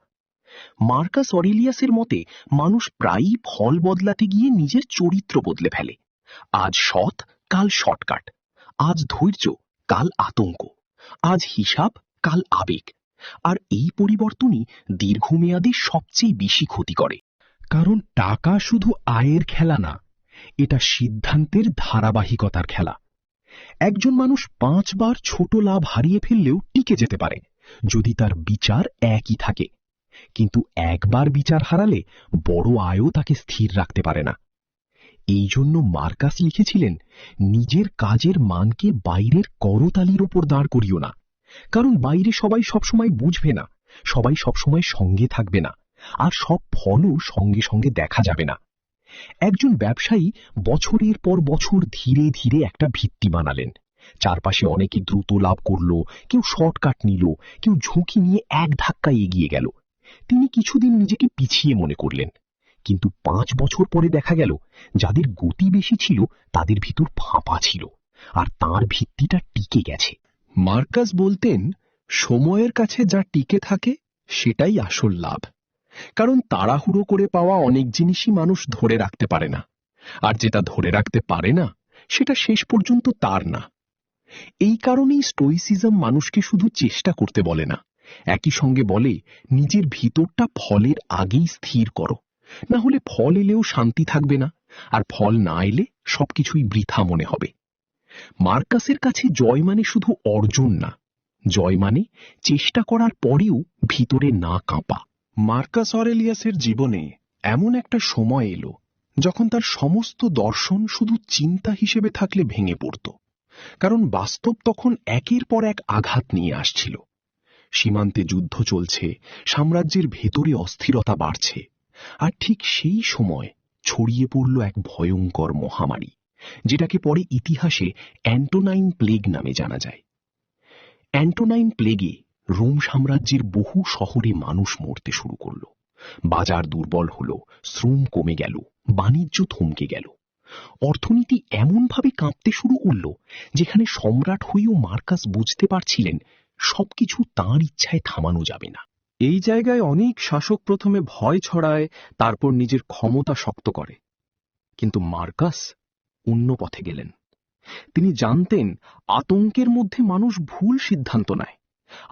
মার্কাস অরেলিয়াসের মতে মানুষ প্রায়ই ফল বদলাতে গিয়ে নিজের চরিত্র বদলে ফেলে। আজ সৎ, কাল শর্টকাট। আজ ধৈর্য, কাল আতঙ্ক। আজ হিসাব, কাল আবেগ। আর এই পরিবর্তনই দীর্ঘমেয়াদে সবচেয়ে বেশি ক্ষতি করে। কারণ টাকা শুধু আয়ের খেলা না, এটা সিদ্ধান্তের ধারাবাহিকতার খেলা। একজন মানুষ 5 বার ছোট লাভ হারিয়ে ফেললেও টিকে যেতে পারে যদি তার বিচার একই থাকে, কিন্তু একবার বিচার হারালে বড় আয়ও তাকে স্থির রাখতে পারে না। এই জন্য মার্কাস লিখেছিলেন, নিজের কাজের মানকে বাইরের করতালির ওপর দাঁড় করিও না, কারণ বাইরে সবাই সবসময় বুঝবে না, সবাই সবসময় সঙ্গে থাকবে না, আর সব ফলও সঙ্গে সঙ্গে দেখা যাবে না। একজন ব্যবসায়ী বছরের পর বছর ধীরে ধীরে একটা ভিত্তি বানালেন। চারপাশে অনেকে দ্রুত লাভ করল, কেউ শর্টকাট নিল, কেউ ঝুঁকি নিয়ে এক ধাক্কায় এগিয়ে গেল। তিনি কিছুদিন নিজেকে পিছিয়ে মনে করলেন, কিন্তু 5 বছর পরে দেখা গেল যাদের গতি বেশি ছিল তাদের ভিতর ফাঁপা ছিল, আর তার ভিত্তিটা টিকে গেছে। মার্কাস বলতেন, সময়ের কাছে যা টিকে থাকে সেটাই আসল লাভ, কারণ তাড়াহুড়ো করে পাওয়া অনেক জিনিসই মানুষ ধরে রাখতে পারে না, আর যেটা ধরে রাখতে পারে না সেটা শেষ পর্যন্ত তার না। এই কারণেই স্টোইসিজম মানুষকে শুধু চেষ্টা করতে বলে না, একই সঙ্গে বলে নিজের ভিতরটা ফলের আগেই স্থির করো, না হলে ফল এলেও শান্তি থাকবে না, আর ফল না এলে সবকিছুই বৃথা মনে হবে। মার্কাসের কাছে জয় মানে শুধু অর্জন না, জয় মানে চেষ্টা করার পরেও ভিতরে না কাঁপা। মার্কাস অরেলিয়াসের জীবনে এমন একটা সময় এলো যখন তার সমস্ত দর্শন শুধু চিন্তা হিসেবে থাকলে ভেঙে পড়ত, কারণ বাস্তব তখন একের পর এক আঘাত নিয়ে আসছিল। সীমান্তে যুদ্ধ চলছে, সাম্রাজ্যের ভেতরে অস্থিরতা বাড়ছে, আর ঠিক সেই সময় ছড়িয়ে পড়ল এক ভয়ঙ্কর মহামারী, যেটাকে পরে ইতিহাসে অ্যান্টোনাইন প্লেগ নামে জানা যায়। অ্যান্টোনাইন প্লেগে রোম সাম্রাজ্যের বহু শহরে মানুষ মরতে শুরু করল, বাজার দুর্বল হল, শ্রম কমে গেল, বাণিজ্য থমকে গেল, অর্থনীতি এমনভাবে কাঁপতে শুরু করল যেখানে সম্রাট হয়েও মার্কাস বুঝতে পারছিলেন সবকিছু তাঁর ইচ্ছায় থামানো যাবে না। এই জায়গায় অনেক শাসক প্রথমে ভয় ছড়ায়, তারপর নিজের ক্ষমতা শক্ত করে, কিন্তু মার্কাস অন্য পথে গেলেন। তিনি জানতেন আতঙ্কের মধ্যে মানুষ ভুল সিদ্ধান্ত নেয়,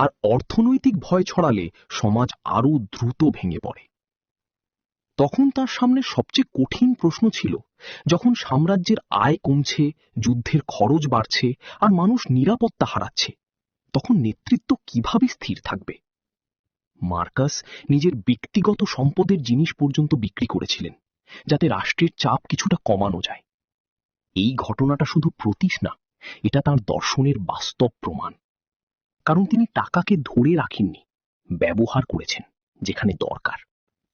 আর অর্থনৈতিক ভয় ছড়ালে সমাজ আরো দ্রুত ভেঙে পড়ে। তখন তার সামনে সবচেয়ে কঠিন প্রশ্ন ছিল, যখন সাম্রাজ্যের আয় কমছে, যুদ্ধের খরচ বাড়ছে, আর মানুষ নিরাপত্তা হারাচ্ছে, তখন নেতৃত্ব কিভাবে স্থির থাকবে? মার্কাস নিজের ব্যক্তিগত সম্পদের জিনিস পর্যন্ত বিক্রি করেছিলেন, যাতে রাষ্ট্রের চাপ কিছুটা কমানো যায়। এই ঘটনাটা শুধু প্রতীক না, এটা তার দর্শনের বাস্তব প্রমাণ। কারণ তিনি টাকাকে ধরে রাখেননি, ব্যবহার করেছেন যেখানে দরকার।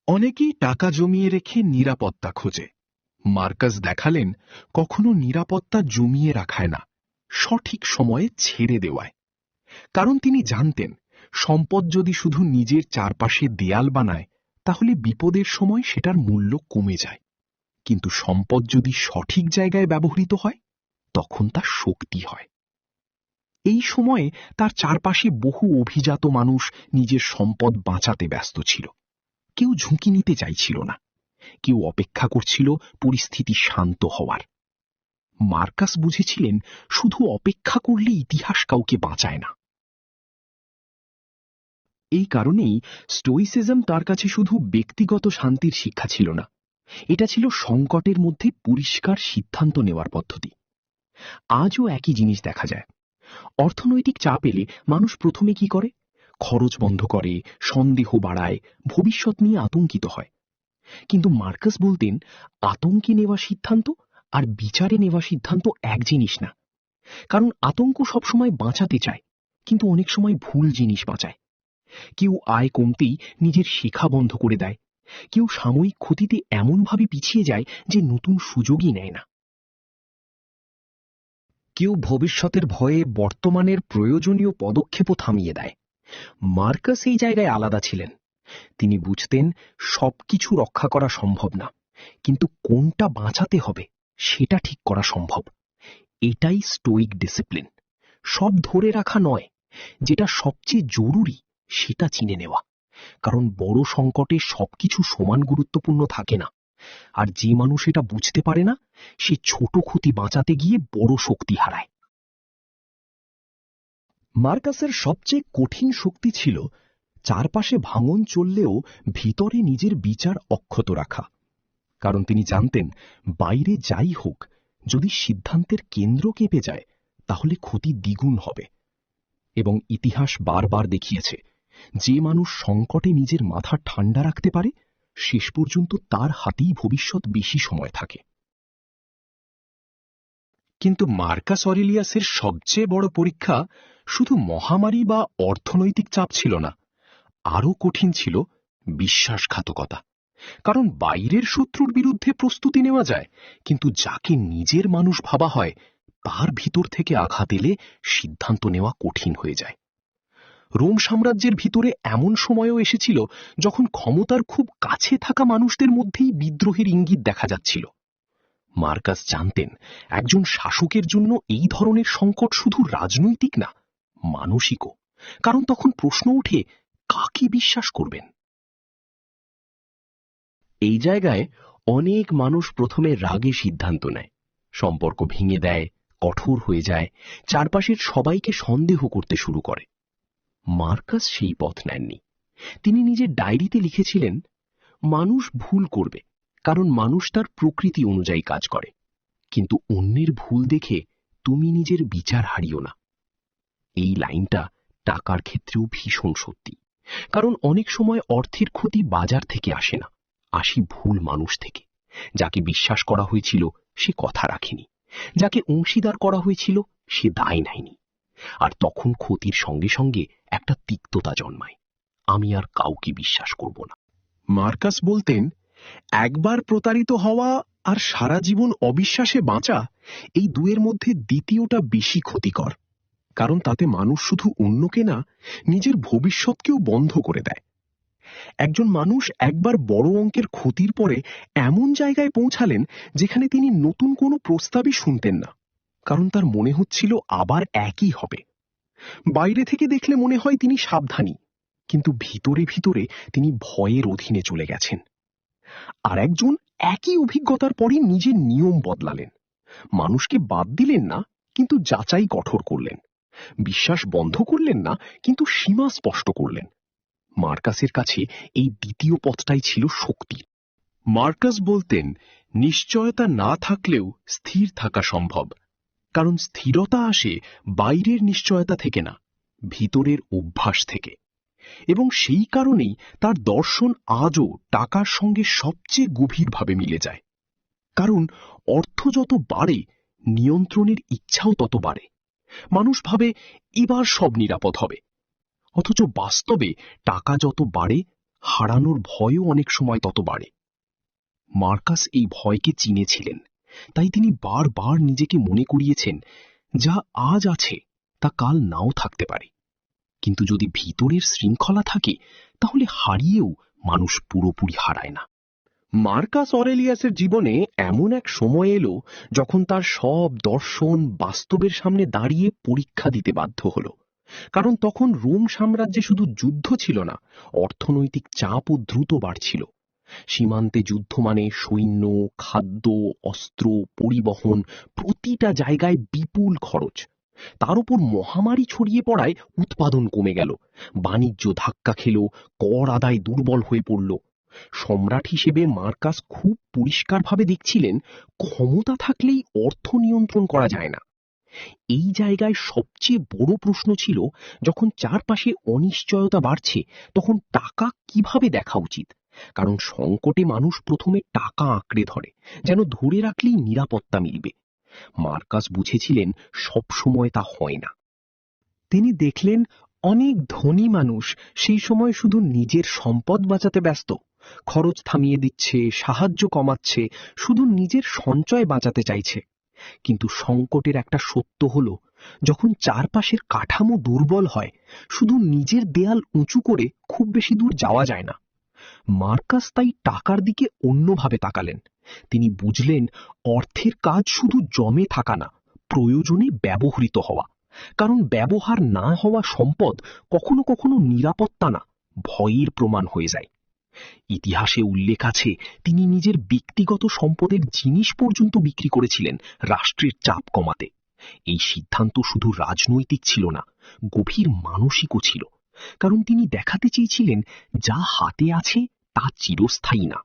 অনেকেই টাকা জমিয়ে রেখে নিরাপত্তা খোঁজে। মার্কাস দেখালেন, কখনো নিরাপত্তা জমিয়ে রাখায় না, সঠিক সময়ে ছেড়ে দেওয়ায়। কারণ তিনি জানতেন, সম্পদ যদি শুধু নিজের চারপাশে দেয়াল বানায় তাহলে বিপদের সময় সেটার মূল্য কমে যায়, কিন্তু সম্পদ যদি সঠিক জায়গায় ব্যবহৃত হয় তখন তা শক্তি হয়। এই সময়ে তার চারপাশে বহু অভিজাত মানুষ নিজের সম্পদ বাঁচাতে ব্যস্ত ছিল। কেউ ঝুঁকি নিতে চাইছিল না, কেউ অপেক্ষা করছিল পরিস্থিতি শান্ত হওয়ার। মার্কাস বুঝেছিলেন, শুধু অপেক্ষা করলে ইতিহাস কাউকে বাঁচায় না। এই কারণেই স্টোইসিজম তার কাছে শুধু ব্যক্তিগত শান্তির শিক্ষা ছিল না, এটা ছিল সংকটের মধ্যে পরিষ্কার সিদ্ধান্ত নেওয়ার পদ্ধতি। আজও একই জিনিস দেখা যায়। অর্থনৈতিক চাপ এলে মানুষ প্রথমে কি করে? খরচ বন্ধ করে, সন্দেহ বাড়ায়, ভবিষ্যৎ নিয়ে আতঙ্কিত হয়। কিন্তু মার্কাস বলতেন, আতঙ্কে নেওয়া সিদ্ধান্ত আর বিচারে নেওয়া সিদ্ধান্ত এক জিনিস না। কারণ আতঙ্ক সবসময় বাঁচাতে চায়, কিন্তু অনেক সময় ভুল জিনিস বাঁচায়। কেউ আয় কমতেই নিজের শেখা বন্ধ করে দেয়, কেউ সাময়িক ক্ষতিতে এমনভাবে পিছিয়ে যায় যে নতুন সুযোগই নেয় না। কেউ ভবিষ্যতের ভয়ে বর্তমানের প্রয়োজনীয় পদক্ষেপও থামিয়ে দেয়। মার্কাস এই জায়গায় আলাদা ছিলেন। তিনি বুঝতেন সবকিছু রক্ষা করা সম্ভব না, কিন্তু কোনটা বাঁচাতে হবে সেটা ঠিক করা সম্ভব। এটাই স্টোইক ডিসিপ্লিন। সব ধরে রাখা নয়, যেটা সবচেয়ে জরুরি সেটা চিনে নেওয়া। কারণ বড় সংকটে সবকিছু সমান গুরুত্বপূর্ণ থাকে না, আর যে মানুষ এটা বুঝতে পারে না সে ছোট ক্ষতি বাঁচাতে গিয়ে বড় শক্তি হারায়। মার্কাসের সবচেয়ে কঠিন শক্তি ছিল চারপাশে ভাঙন চললেও ভিতরে নিজের বিচার অক্ষত রাখা। কারণ তিনি জানতেন, বাইরে যাই হোক, যদি সিদ্ধান্তের কেন্দ্র কেঁপে যায় তাহলে ক্ষতি দ্বিগুণ হবে। এবং ইতিহাস বারবার দেখিয়েছে, যে মানুষ সংকটে নিজের মাথা ঠান্ডা রাখতে পারে শেষ পর্যন্ত তার হাতেই ভবিষ্যৎ বেশি সময় থাকে। কিন্তু মার্কাস অরেলিয়াসের সবচেয়ে বড় পরীক্ষা শুধু মহামারী বা অর্থনৈতিক চাপ ছিল না, আরও কঠিন ছিল বিশ্বাসঘাতকতা। কারণ বাইরের শত্রুর বিরুদ্ধে প্রস্তুতি নেওয়া যায়, কিন্তু যাকে নিজের মানুষ ভাবা হয় তার ভিতর থেকে আঘাত এলে সিদ্ধান্ত নেওয়া কঠিন হয়ে যায়। রোম সাম্রাজ্যের ভিতরে এমন সময়ও এসেছিল যখন ক্ষমতার খুব কাছে থাকা মানুষদের মধ্যেই বিদ্রোহের ইঙ্গিত দেখা যাচ্ছিল। মার্কাস জানতেন, একজন শাসকের জন্য এই ধরনের সংকট শুধু রাজনৈতিক না, মানসিকও। কারণ তখন প্রশ্ন ওঠে, কাকে বিশ্বাস করবেন? এই জায়গায় অনেক মানুষ প্রথমে রাগে সিদ্ধান্ত নেয়, সম্পর্ক ভেঙে দেয়, কঠোর হয়ে যায়, চারপাশের সবাইকে সন্দেহ করতে শুরু করে। মার্কাস সেই পথ নেননি। তিনি নিজের ডায়েরিতে লিখেছিলেন, মানুষ ভুল করবে, কারণ মানুষ তার প্রকৃতি অনুযায়ী কাজ করে, কিন্তু অন্যের ভুল দেখে তুমি নিজের বিচার হারিও না। এই লাইনটা টাকার ক্ষেত্রেও ভীষণ সত্যি। কারণ অনেক সময় অর্থের ক্ষতি বাজার থেকে আসে না, আসি ভুল মানুষ থেকে। যাকে বিশ্বাস করা হয়েছিল সে কথা রাখেনি, যাকে অংশীদার করা হয়েছিল সে দায় নেয়নি। আর তখন ক্ষতির সঙ্গে সঙ্গে একটা তিক্ততা জন্মায়, আমি আর কাউকে বিশ্বাস করব না। মার্কাস বলতেন, একবার প্রতারিত হওয়া আর সারা জীবন অবিশ্বাসে বাঁচা, এই দুয়ের মধ্যে দ্বিতীয়টা বেশি ক্ষতিকর। কারণ তাতে মানুষ শুধু অন্যকে না, নিজের ভবিষ্যৎকেও বন্ধ করে দেয়। একজন মানুষ একবার বড় অঙ্কের ক্ষতির পরে এমন জায়গায় পৌঁছালেন যেখানে তিনি নতুন কোনো প্রস্তাবই শুনতেন না, কারণ তার মনে হচ্ছিল আবার একই হবে। বাইরে থেকে দেখলে মনে হয় তিনি সাবধানী, কিন্তু ভিতরে ভিতরে তিনি ভয়ের অধীনে চলে গেছেন। আর একজন একই অভিজ্ঞতার পরই নিজের নিয়ম বদলালেন। মানুষকে বাদ দিলেন না, কিন্তু যাচাই কঠোর করলেন। বিশ্বাস বন্ধ করলেন না, কিন্তু সীমা স্পষ্ট করলেন। মার্কাসের কাছে এই দ্বিতীয় পথটাই ছিল শক্তি। মার্কাস বলতেন, নিশ্চয়তা না থাকলেও স্থির থাকা সম্ভব। কারণ স্থিরতা আসে বাইরের নিশ্চয়তা থেকে না, ভিতরের অভ্যাস থেকে। এবং সেই কারণেই তার দর্শন আজও টাকার সঙ্গে সবচেয়ে গভীরভাবে মিলে যায়। কারণ অর্থ যত বাড়ে, নিয়ন্ত্রণের ইচ্ছাও তত বাড়ে। মানুষ ভাবে এবার সব নিরাপদ হবে, অথচ বাস্তবে টাকা যত বাড়ে, হারানোর ভয়ও অনেক সময় তত বাড়ে। মার্কাস এই ভয়কে চিনেছিলেন, তাই তিনি বারবার নিজেকে মনে করিয়েছেন, যা আজ আছে তা কাল নাও থাকতে পারে। কিন্তু যদি ভিতরের শৃঙ্খলা থাকে, তাহলে হারিয়েও মানুষ পুরোপুরি হারায় না। মার্কাস অরেলিয়াসের জীবনে এমন এক সময় এলো যখন তার সব দর্শন বাস্তবের সামনে দাঁড়িয়ে পরীক্ষা দিতে বাধ্য হল। কারণ তখন রোম সাম্রাজ্যে শুধু যুদ্ধ ছিল না, অর্থনৈতিক চাপও দ্রুত বাড়ছিল। সীমান্তে যুদ্ধ মানে সৈন্য, খাদ্য, অস্ত্র, পরিবহন, প্রতিটা জায়গায় বিপুল খরচ। তার উপর মহামারী ছড়িয়ে পড়ায় উৎপাদন কমে গেল, বাণিজ্য ধাক্কা খেল, কর আদায় দুর্বল হয়ে পড়ল। সম্রাট হিসেবে মার্কাস খুব পরিষ্কারভাবে দেখছিলেন, ক্ষমতা থাকলেই অর্থ নিয়ন্ত্রণ করা যায় না। এই জায়গায় সবচেয়ে বড় প্রশ্ন ছিল, যখন চারপাশে অনিশ্চয়তা বাড়ছে, তখন টাকা কিভাবে দেখা উচিত। কারণ সংকটে মানুষ প্রথমে টাকা আঁকড়ে ধরে, যেন ধরে রাখলেই নিরাপত্তা মিলবে। মার্কাস বুঝেছিলেন সব সময় তা হয় না। তিনি দেখলেন অনেক ধনী মানুষ সেই সময় শুধু নিজের সম্পদ বাঁচাতে ব্যস্ত, খরচ থামিয়ে দিচ্ছে, সাহায্য কমাচ্ছে, শুধু নিজের সঞ্চয় বাঁচাতে চাইছে। কিন্তু সংকটের একটা সত্য হলো, যখন চারপাশের কাঠামো দুর্বল হয়, শুধু নিজের দেয়াল উঁচু করে খুব বেশি দূর যাওয়া যায় না। মার্কাস তাই টাকার দিকে অন্যভাবে তাকালেন। তিনি বুঝলেন, অর্থের কাজ শুধু জমে থাকা না, প্রয়োজনে ব্যবহৃত হওয়া। কারণ ব্যবহার না হওয়া সম্পদ কখনো কখনো নিরাপত্তা না, ভয়ের প্রমাণ হয়ে যায়। ইতিহাসে উল্লেখ আছে, তিনি নিজের ব্যক্তিগত সম্পদের জিনিস পর্যন্ত বিক্রি করেছিলেন রাষ্ট্রের চাপ কমাতে। এই সিদ্ধান্ত শুধু রাজনৈতিক ছিল না, গভীর মানসিকও ছিল। কারণ তিনি দেখাতে চেয়েছিলেন যা হাতে আছে তা চিরস্থায়ী না।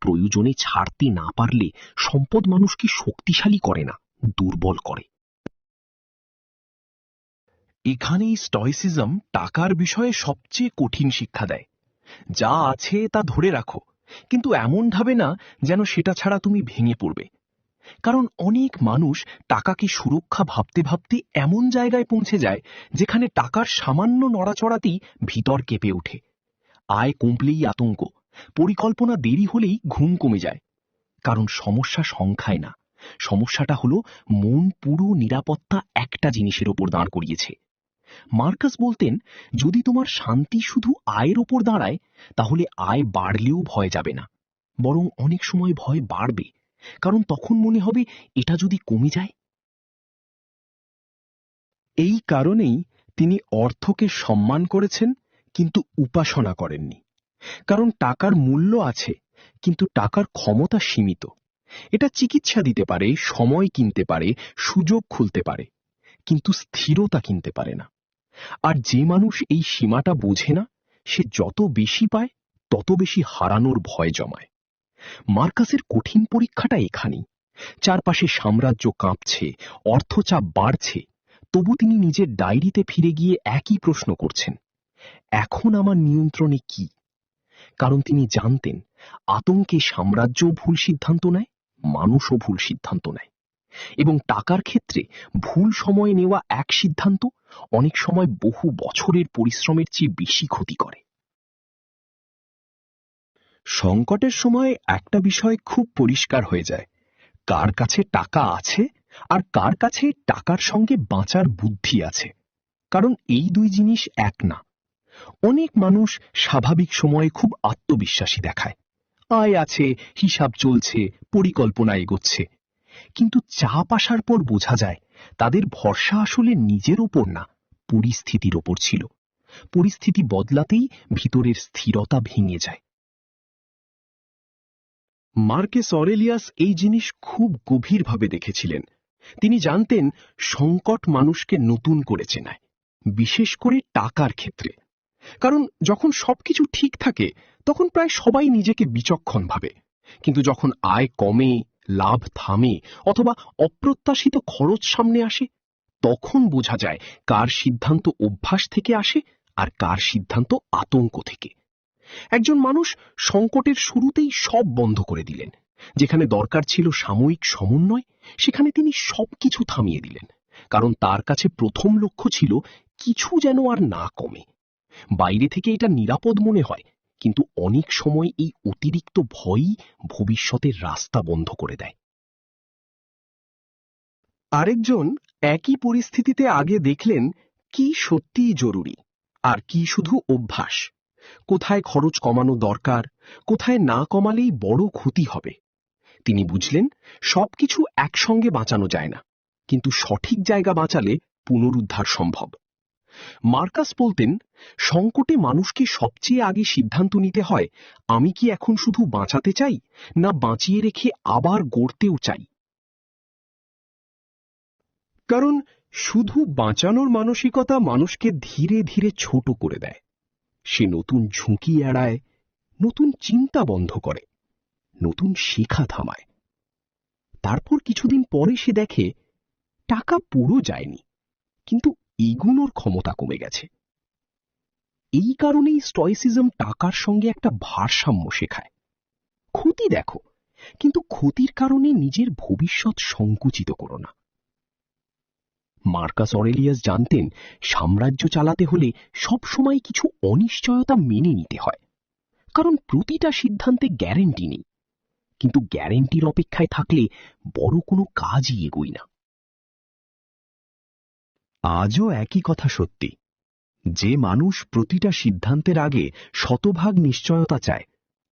প্রয়োজনে ছাড়তে না পারলে সম্পদ মানুষকে শক্তিশালী করে না, দুর্বল করে। এখানেই স্টয়সিজম টাকার বিষয়ে সবচেয়ে কঠিন শিক্ষা দেয়। যা আছে তা ধরে রাখো, কিন্তু এমন ভাবে না যেন সেটা ছাড়া তুমি ভেঙে পড়বে। কারণ অনেক মানুষ টাকাকে সুরক্ষা ভাবতে ভাবতে এমন জায়গায় পৌঁছে যায় যেখানে টাকার সামান্য নড়াচড়াতেই ভিতর কেঁপে ওঠে। আয় কমলেই আতঙ্ক, পরিকল্পনা দেরি হলেই ঘুম কমে যায়। কারণ সমস্যা সংখ্যায় না, সমস্যাটা হলো মন পুরো নিরাপত্তা একটা জিনিসের ওপর দাঁড় করিয়েছে। মার্কাস বলতেন, যদি তোমার শান্তি শুধু আয়ের ওপর দাঁড়ায়, তাহলে আয় বাড়লেও ভয় যাবে না, বরং অনেক সময় ভয় বাড়বে। কারণ তখন মনে হবে এটা যদি কমে যায়। এই কারণেই তিনি অর্থকে সম্মান করেছেন, কিন্তু উপাসনা করেননি। কারণ টাকার মূল্য আছে, কিন্তু টাকার ক্ষমতা সীমিত। এটা চিকিৎসা দিতে পারে, সময় কিনতে পারে, সুযোগ খুলতে পারে, কিন্তু স্থিরতা কিনতে পারে না। আর যে মানুষ এই সীমাটা বোঝে না, সে যত বেশি পায় তত বেশি হারানোর ভয় জমায়। মার্কাসের কঠিন পরীক্ষাটা এখানেই। চারপাশে সাম্রাজ্য কাঁপছে, অর্থচাপ বাড়ছে, তবু তিনি নিজের ডায়েরিতে ফিরে গিয়ে একই প্রশ্ন করছেন, এখন আমার নিয়ন্ত্রণে কি? কারণ তিনি জানতেন, আতঙ্কে সাম্রাজ্যও ভুল সিদ্ধান্ত নেয়, মানুষও ভুল সিদ্ধান্ত নেয়। এবং টাকার ক্ষেত্রে ভুল সময়ে নেওয়া এক সিদ্ধান্ত অনেক সময় বহু বছরের পরিশ্রমের চেয়ে বেশি ক্ষতি করে। সংকটের সময় একটা বিষয় খুব পরিষ্কার হয়ে যায়, কার কাছে টাকা আছে আর কার কাছে টাকার সঙ্গে বাঁচার বুদ্ধি আছে। কারণ এই দুই জিনিস এক না। অনেক মানুষ স্বাভাবিক সময়ে খুব আত্মবিশ্বাসী দেখায়, আয় আছে, হিসাব চলছে, পরিকল্পনা এগোচ্ছে। কিন্তু চাপ আসার পর বোঝা যায় তাদের ভরসা আসলে নিজের ওপর না, পরিস্থিতির ওপর ছিল। পরিস্থিতি বদলাতেই ভিতরের স্থিরতা ভেঙে যায়। মার্কেস অরেলিয়াস এই জিনিস খুব গভীরভাবে দেখেছিলেন। তিনি জানতেন সংকট মানুষকে নতুন করে চেনায়, বিশেষ করে টাকার ক্ষেত্রে। কারণ যখন সবকিছু ঠিক থাকে তখন প্রায় সবাই নিজেকে বিচক্ষণ ভাবে, কিন্তু যখন আয় কমে, লাভ থামে অথবা অপ্রত্যাশিত খরচ সামনে আসে, তখন বোঝা যায় কার সিদ্ধান্ত অভ্যাস থেকে আসে আর কার সিদ্ধান্ত আতঙ্ক থেকে। একজন মানুষ সংকটের শুরুতেই সব বন্ধ করে দিলেন। যেখানে দরকার ছিল সাময়িক সমন্বয়, সেখানে তিনি সবকিছু থামিয়ে দিলেন। কারণ তার কাছে প্রথম লক্ষ্য ছিল কিছু যেন আর না কমে। বাইরে থেকে এটা নিরাপদ মনে হয়, কিন্তু অনেক সময় এই অতিরিক্ত ভয়ই ভবিষ্যতের রাস্তা বন্ধ করে দেয়। আরেকজন একই পরিস্থিতিতে আগে দেখলেন কি সত্যিই জরুরি আর কি শুধু অভ্যাস, কোথায় খরচ কমানো দরকার, কোথায় না কমালেই বড় ক্ষতি হবে। তিনি বুঝলেন সবকিছু একসঙ্গে বাঁচানো যায় না, কিন্তু সঠিক জায়গা বাঁচালে পুনরুদ্ধার সম্ভব। মার্কাস বলতেন, সংকটে মানুষকে সবচেয়ে আগে সিদ্ধান্ত নিতে হয়, আমি কি এখন শুধু বাঁচাতে চাই, না বাঁচিয়ে রেখে আবার গড়তেও চাই। কারণ শুধু বাঁচানোর মানসিকতা মানুষকে ধীরে ধীরে ছোট করে দেয়। সে নতুন ঝুঁকি এড়ায়, নতুন চিন্তা বন্ধ করে, নতুন শেখা থামায়। তারপর কিছুদিন পরে সে দেখে টাকা পুরো যায়নি, কিন্তু এগুনোর ক্ষমতা কমে গেছে। এই কারণেই স্টয়সিজম টাকার সঙ্গে একটা ভারসাম্য শেখায়। ক্ষতি দেখো, কিন্তু ক্ষতির কারণে নিজের ভবিষ্যৎ সংকুচিত করো না। মার্কাস অরেলিয়াস জানতেন, সাম্রাজ্য চালাতে হলে সব সময় কিছু অনিশ্চয়তা মেনে নিতে হয়। কারণ প্রতিটা সিদ্ধান্তে গ্যারেন্টি নেই, কিন্তু গ্যারেন্টির অপেক্ষায় থাকলে বড় কোনো কাজই এগোয় না। আজও একই কথা সত্যি, যে মানুষ প্রতিটা সিদ্ধান্তের আগে শতভাগ নিশ্চয়তা চায়,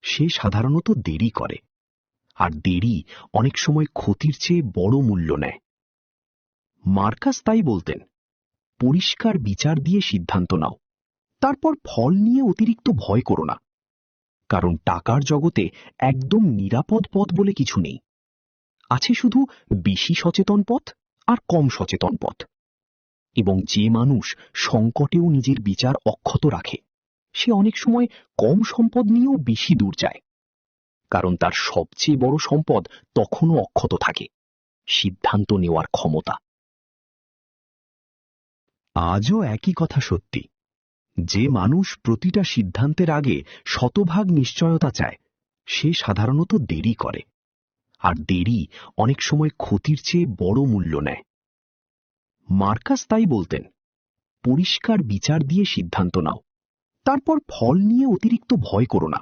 সে সাধারণত দেরি করে, আর দেরি অনেক সময় ক্ষতির চেয়ে বড় মূল্য নেয়। মার্কাস তাই বলতেন, পরিষ্কার বিচার দিয়ে সিদ্ধান্ত নাও, তারপর ফল নিয়ে অতিরিক্ত ভয় করো না। কারণ টাকার জগতে একদম নিরাপদ পথ বলে কিছু নেই, আছে শুধু বেশি সচেতন পথ আর কম সচেতন পথ। এবং যে মানুষ সংকটেও নিজের বিচার অক্ষত রাখে সে অনেক সময় কম সম্পদ নিয়েও বেশি দূর যায়, কারণ তার সবচেয়ে বড় সম্পদ তখনও অক্ষত থাকে, সিদ্ধান্ত নেওয়ার ক্ষমতা। আজও একই কথা সত্যি, যে মানুষ প্রতিটা সিদ্ধান্তের আগে শতভাগ নিশ্চয়তা চায় সে সাধারণত দেরি করে, আর দেরি অনেক সময় ক্ষতির চেয়ে বড় মূল্য নেয়। মার্কাস তাই বলতেন, পরিষ্কার বিচার দিয়ে সিদ্ধান্ত নাও, তারপর ফল নিয়ে অতিরিক্ত ভয় করো না,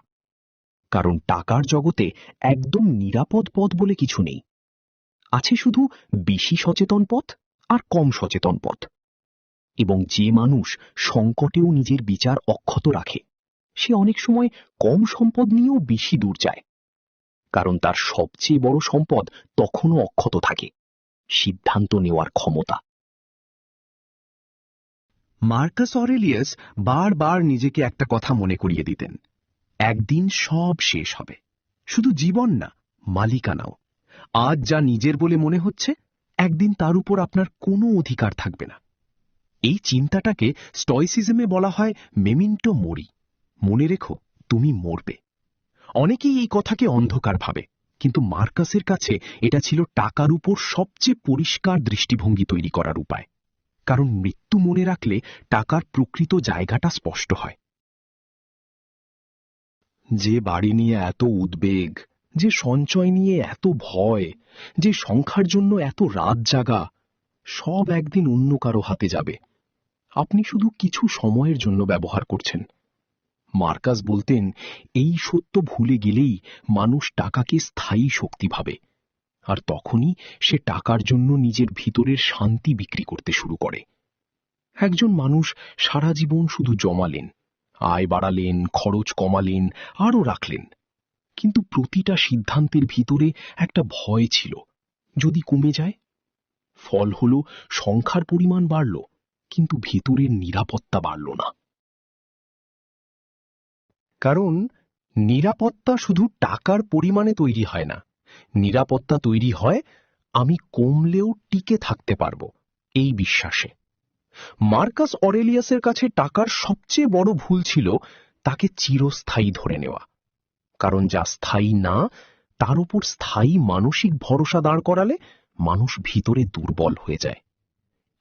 কারণ টাকার জগতে একদম নিরাপদ পথ বলে কিছু নেই। আছে শুধু বেশি সচেতন পথ আর কম সচেতন পথ। এবং যে মানুষ সংকটেও নিজের বিচার অক্ষত রাখে সে অনেক সময় কম সম্পদ নিয়েও বেশি দূর যায়, কারণ তার সবচেয়ে বড় সম্পদ তখনও অক্ষত থাকে, সিদ্ধান্ত নেওয়ার ক্ষমতা। মার্কাস অরেলিয়াস বারবার নিজেকে একটা কথা মনে করিয়ে দিতেন, একদিন সব শেষ হবে, শুধু জীবন না, মালিকানাও। আজ যা নিজের বলে মনে হচ্ছে একদিন তার উপর আপনার কোনো অধিকার থাকবে না। এই চিন্তাটাকে স্টয়সিজমে বলা হয় মেমিন্টো মোরি, মনে রেখো তুমি মরবে। অনেকেই এই কথাকে অন্ধকার ভাবে, কিন্তু মার্কাসের কাছে এটা ছিল টাকার উপর সবচেয়ে পরিষ্কার দৃষ্টিভঙ্গি তৈরি করার উপায়, কারণ মৃত্যু মনে রাখলে টাকার প্রকৃত জায়গাটা স্পষ্ট হয়। যে বাড়ি নিয়ে এত উদ্বেগ, যে সঞ্চয় নিয়ে এত ভয়, যে সংখ্যার জন্য এত রাত জাগা, সব একদিন অন্য কারো হাতে যাবে। আপনি শুধু কিছু সময়ের জন্য ব্যবহার করছেন। মার্কাস বলতেন, এই সত্য ভুলে গেলেই মানুষ টাকাকে স্থায়ী শক্তি ভাবে, আর তখনই সে টাকার জন্য নিজের ভিতরের শান্তি বিক্রি করতে শুরু করে। একজন মানুষ সারা জীবন শুধু জমালেন, আয় বাড়ালেন, খরচ কমালেন, আরও রাখলেন, কিন্তু প্রতিটা সিদ্ধান্তের ভিতরে একটা ভয় ছিল, যদি কমে যায়। ফল হলো সংখ্যার পরিমাণ বাড়ল, কিন্তু ভিতরের নিরাপত্তা বাড়ল না। কারণ নিরাপত্তা শুধু টাকার পরিমাণে তৈরি হয় না, নিরাপত্তা তৈরি হয় আমি কমলেও টিকে থাকতে পারবো এই বিশ্বাসে। মার্কাস অরেলিয়াসের কাছে টাকার সবচেয়ে বড় ভুল ছিল তাকে চিরস্থায়ী ধরে নেওয়া, কারণ যা স্থায়ী না তার উপর স্থায়ী মানসিক ভরসা দাঁড় করালে মানুষ ভিতরে দুর্বল হয়ে যায়।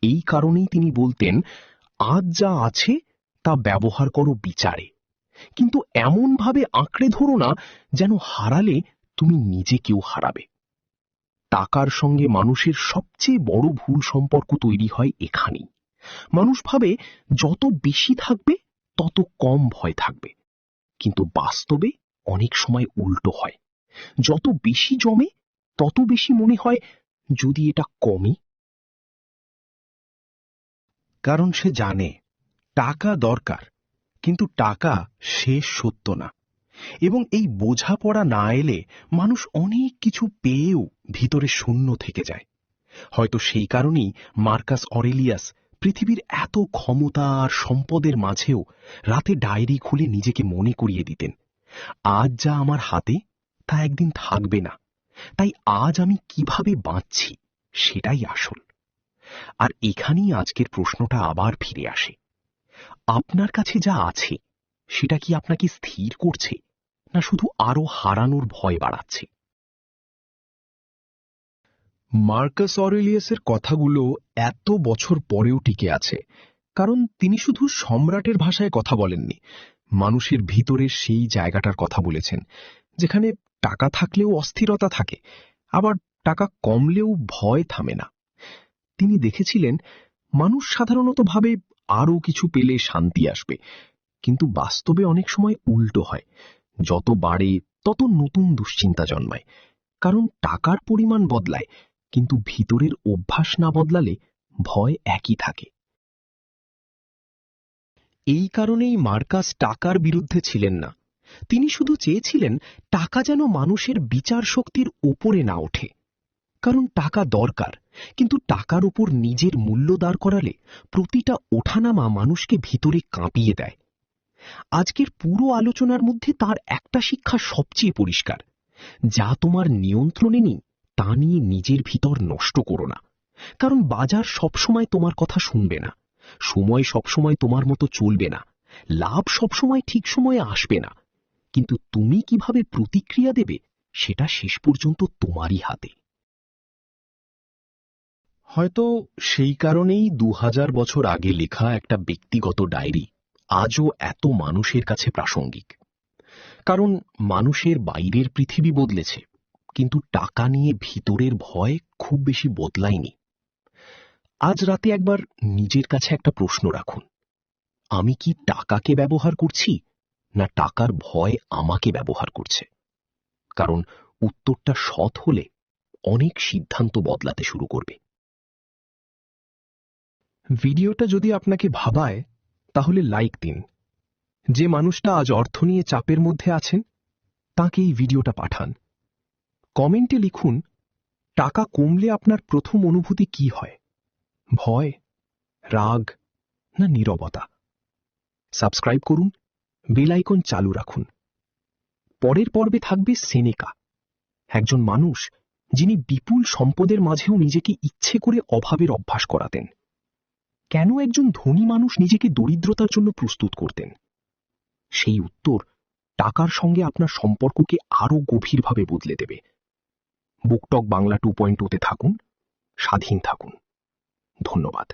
এই কারণেই তিনি বলতেন, আজ যা আছে তা ব্যবহার করো বিচারে, কিন্তু এমনভাবে আঁকড়ে ধরো না যেন হারালে তুমি নিজেকেও হারাবে। টাকার সঙ্গে মানুষের সবচেয়ে বড় ভুল সম্পর্ক তৈরি হয় এখানেই। মানুষ ভাবে যত বেশি থাকবে তত কম ভয় থাকবে, কিন্তু বাস্তবে অনেক সময় উল্টো হয়। যত বেশি জমে তত বেশি মনে হয় যদি এটা কমে। কারণ সে জানে টাকা দরকার, কিন্তু টাকা শেষ সত্য না। এবং এই বোঝাপড়া না এলে মানুষ অনেক কিছু পেয়েও ভিতরে শূন্য থেকে যায়। হয়তো সেই কারণেই মার্কাস অরেলিয়াস পৃথিবীর এত ক্ষমতা আর সম্পদের মাঝেও রাতে ডায়েরি খুলে নিজেকে মনে করিয়ে দিতেন, আজ যা আমার হাতে তা একদিন থাকবে না, তাই আজ আমি কিভাবে বাঁচছি সেটাই আসল। আর এখানেই আজকের প্রশ্নটা আবার ফিরে আসে, আপনার কাছে যা আছে সেটা কি আপনাকে স্থির করছে, না শুধু আরো হারানোর ভয় বাড়াচ্ছে? মার্কাস অরেলিয়াসের কথাগুলো এত বছর পরেও টিকে আছে, কারণ তিনি শুধু সম্রাটের ভাষায় কথা বলেননি, মানুষের ভিতরের সেই জায়গাটার কথা বলেছেন, যেখানে টাকা থাকলেও অস্থিরতা থাকে, আবার টাকা কমলেও ভয় থামে না। তিনি দেখেছিলেন মানুষ সাধারণত ভাবে আরও কিছু পেলে শান্তি আসবে, কিন্তু বাস্তবে অনেক সময় উল্টো হয়। যত বাড়ে তত নতুন দুশ্চিন্তা জন্মায়, কারণ টাকার পরিমাণ বদলায়, কিন্তু ভিতরের অভ্যাস না বদলালে ভয় একই থাকে। এই কারণেই মার্কাস টাকার বিরুদ্ধে ছিলেন না। তিনি শুধু চেয়েছিলেন টাকা যেন মানুষের বিচার শক্তির উপরে না ওঠে। কারণ টাকা দরকার, কিন্তু টাকার উপর নিজের মূল্য দাঁড় করালে প্রতিটা ওঠানামা মানুষকে ভিতরে কাঁপিয়ে দেয়। আজকের পুরো আলোচনার মধ্যে তার একটা শিক্ষা সবচেয়ে পরিষ্কার, যা তোমার নিয়ন্ত্রণে নেই তা নিয়ে নিজের ভিতর নষ্ট করো না, কারণ বাজার সবসময় তোমার কথা শুনবে না, সময় সবসময় তোমার মতো চলবে না, লাভ সবসময় ঠিক সময়ে আসবে না, কিন্তু তুমি কিভাবে প্রতিক্রিয়া দেবে সেটা শেষ পর্যন্ত তোমারই হাতে। হয়তো সেই কারণেই 2000 বছর আগে লেখা একটা ব্যক্তিগত ডায়েরি আজও এত মানুষের কাছে প্রাসঙ্গিক। কারণ মানুষের বাইরের পৃথিবী বদলেছে, কিন্তু টাকা নিয়ে ভিতরের ভয় খুব বেশি বদলায়নি। আজ রাতে একবার নিজের কাছে একটা প্রশ্ন রাখুন, আমি কি টাকাকে ব্যবহার করছি, না টাকার ভয় আমাকে ব্যবহার করছে? কারণ উত্তরটা সৎ হলে অনেক সিদ্ধান্ত বদলাতে শুরু করবে। ভিডিওটা যদি আপনাকে ভাবায় তাহলে লাইক দিন। যে মানুষটা আজ অর্থ নিয়ে চাপের মধ্যে আছেন তাকে এই ভিডিওটা পাঠান। কমেন্টে লিখুন, টাকা কমলে আপনার প্রথম অনুভূতি কি হয়? ভয়, রাগ, না নীরবতা? সাবস্ক্রাইব করুন, বেল আইকন চালু রাখুন। পরের পর্বে থাকবে সেনেকা, একজন মানুষ যিনি বিপুল সম্পদের মাঝেও নিজেকে ইচ্ছে করে অভাবের অভ্যাস করাতেন। কেন একজন ধনী মানুষ নিজেকে দরিদ্রতার জন্য প্রস্তুত করতেন? সেই উত্তর টাকার সঙ্গে আপনার সম্পর্ককে আরো গভীরভাবে বদলে দেবে। বুকটক বাংলা 2.0 তে থাকুন, স্বাধীন থাকুন। ধন্যবাদ।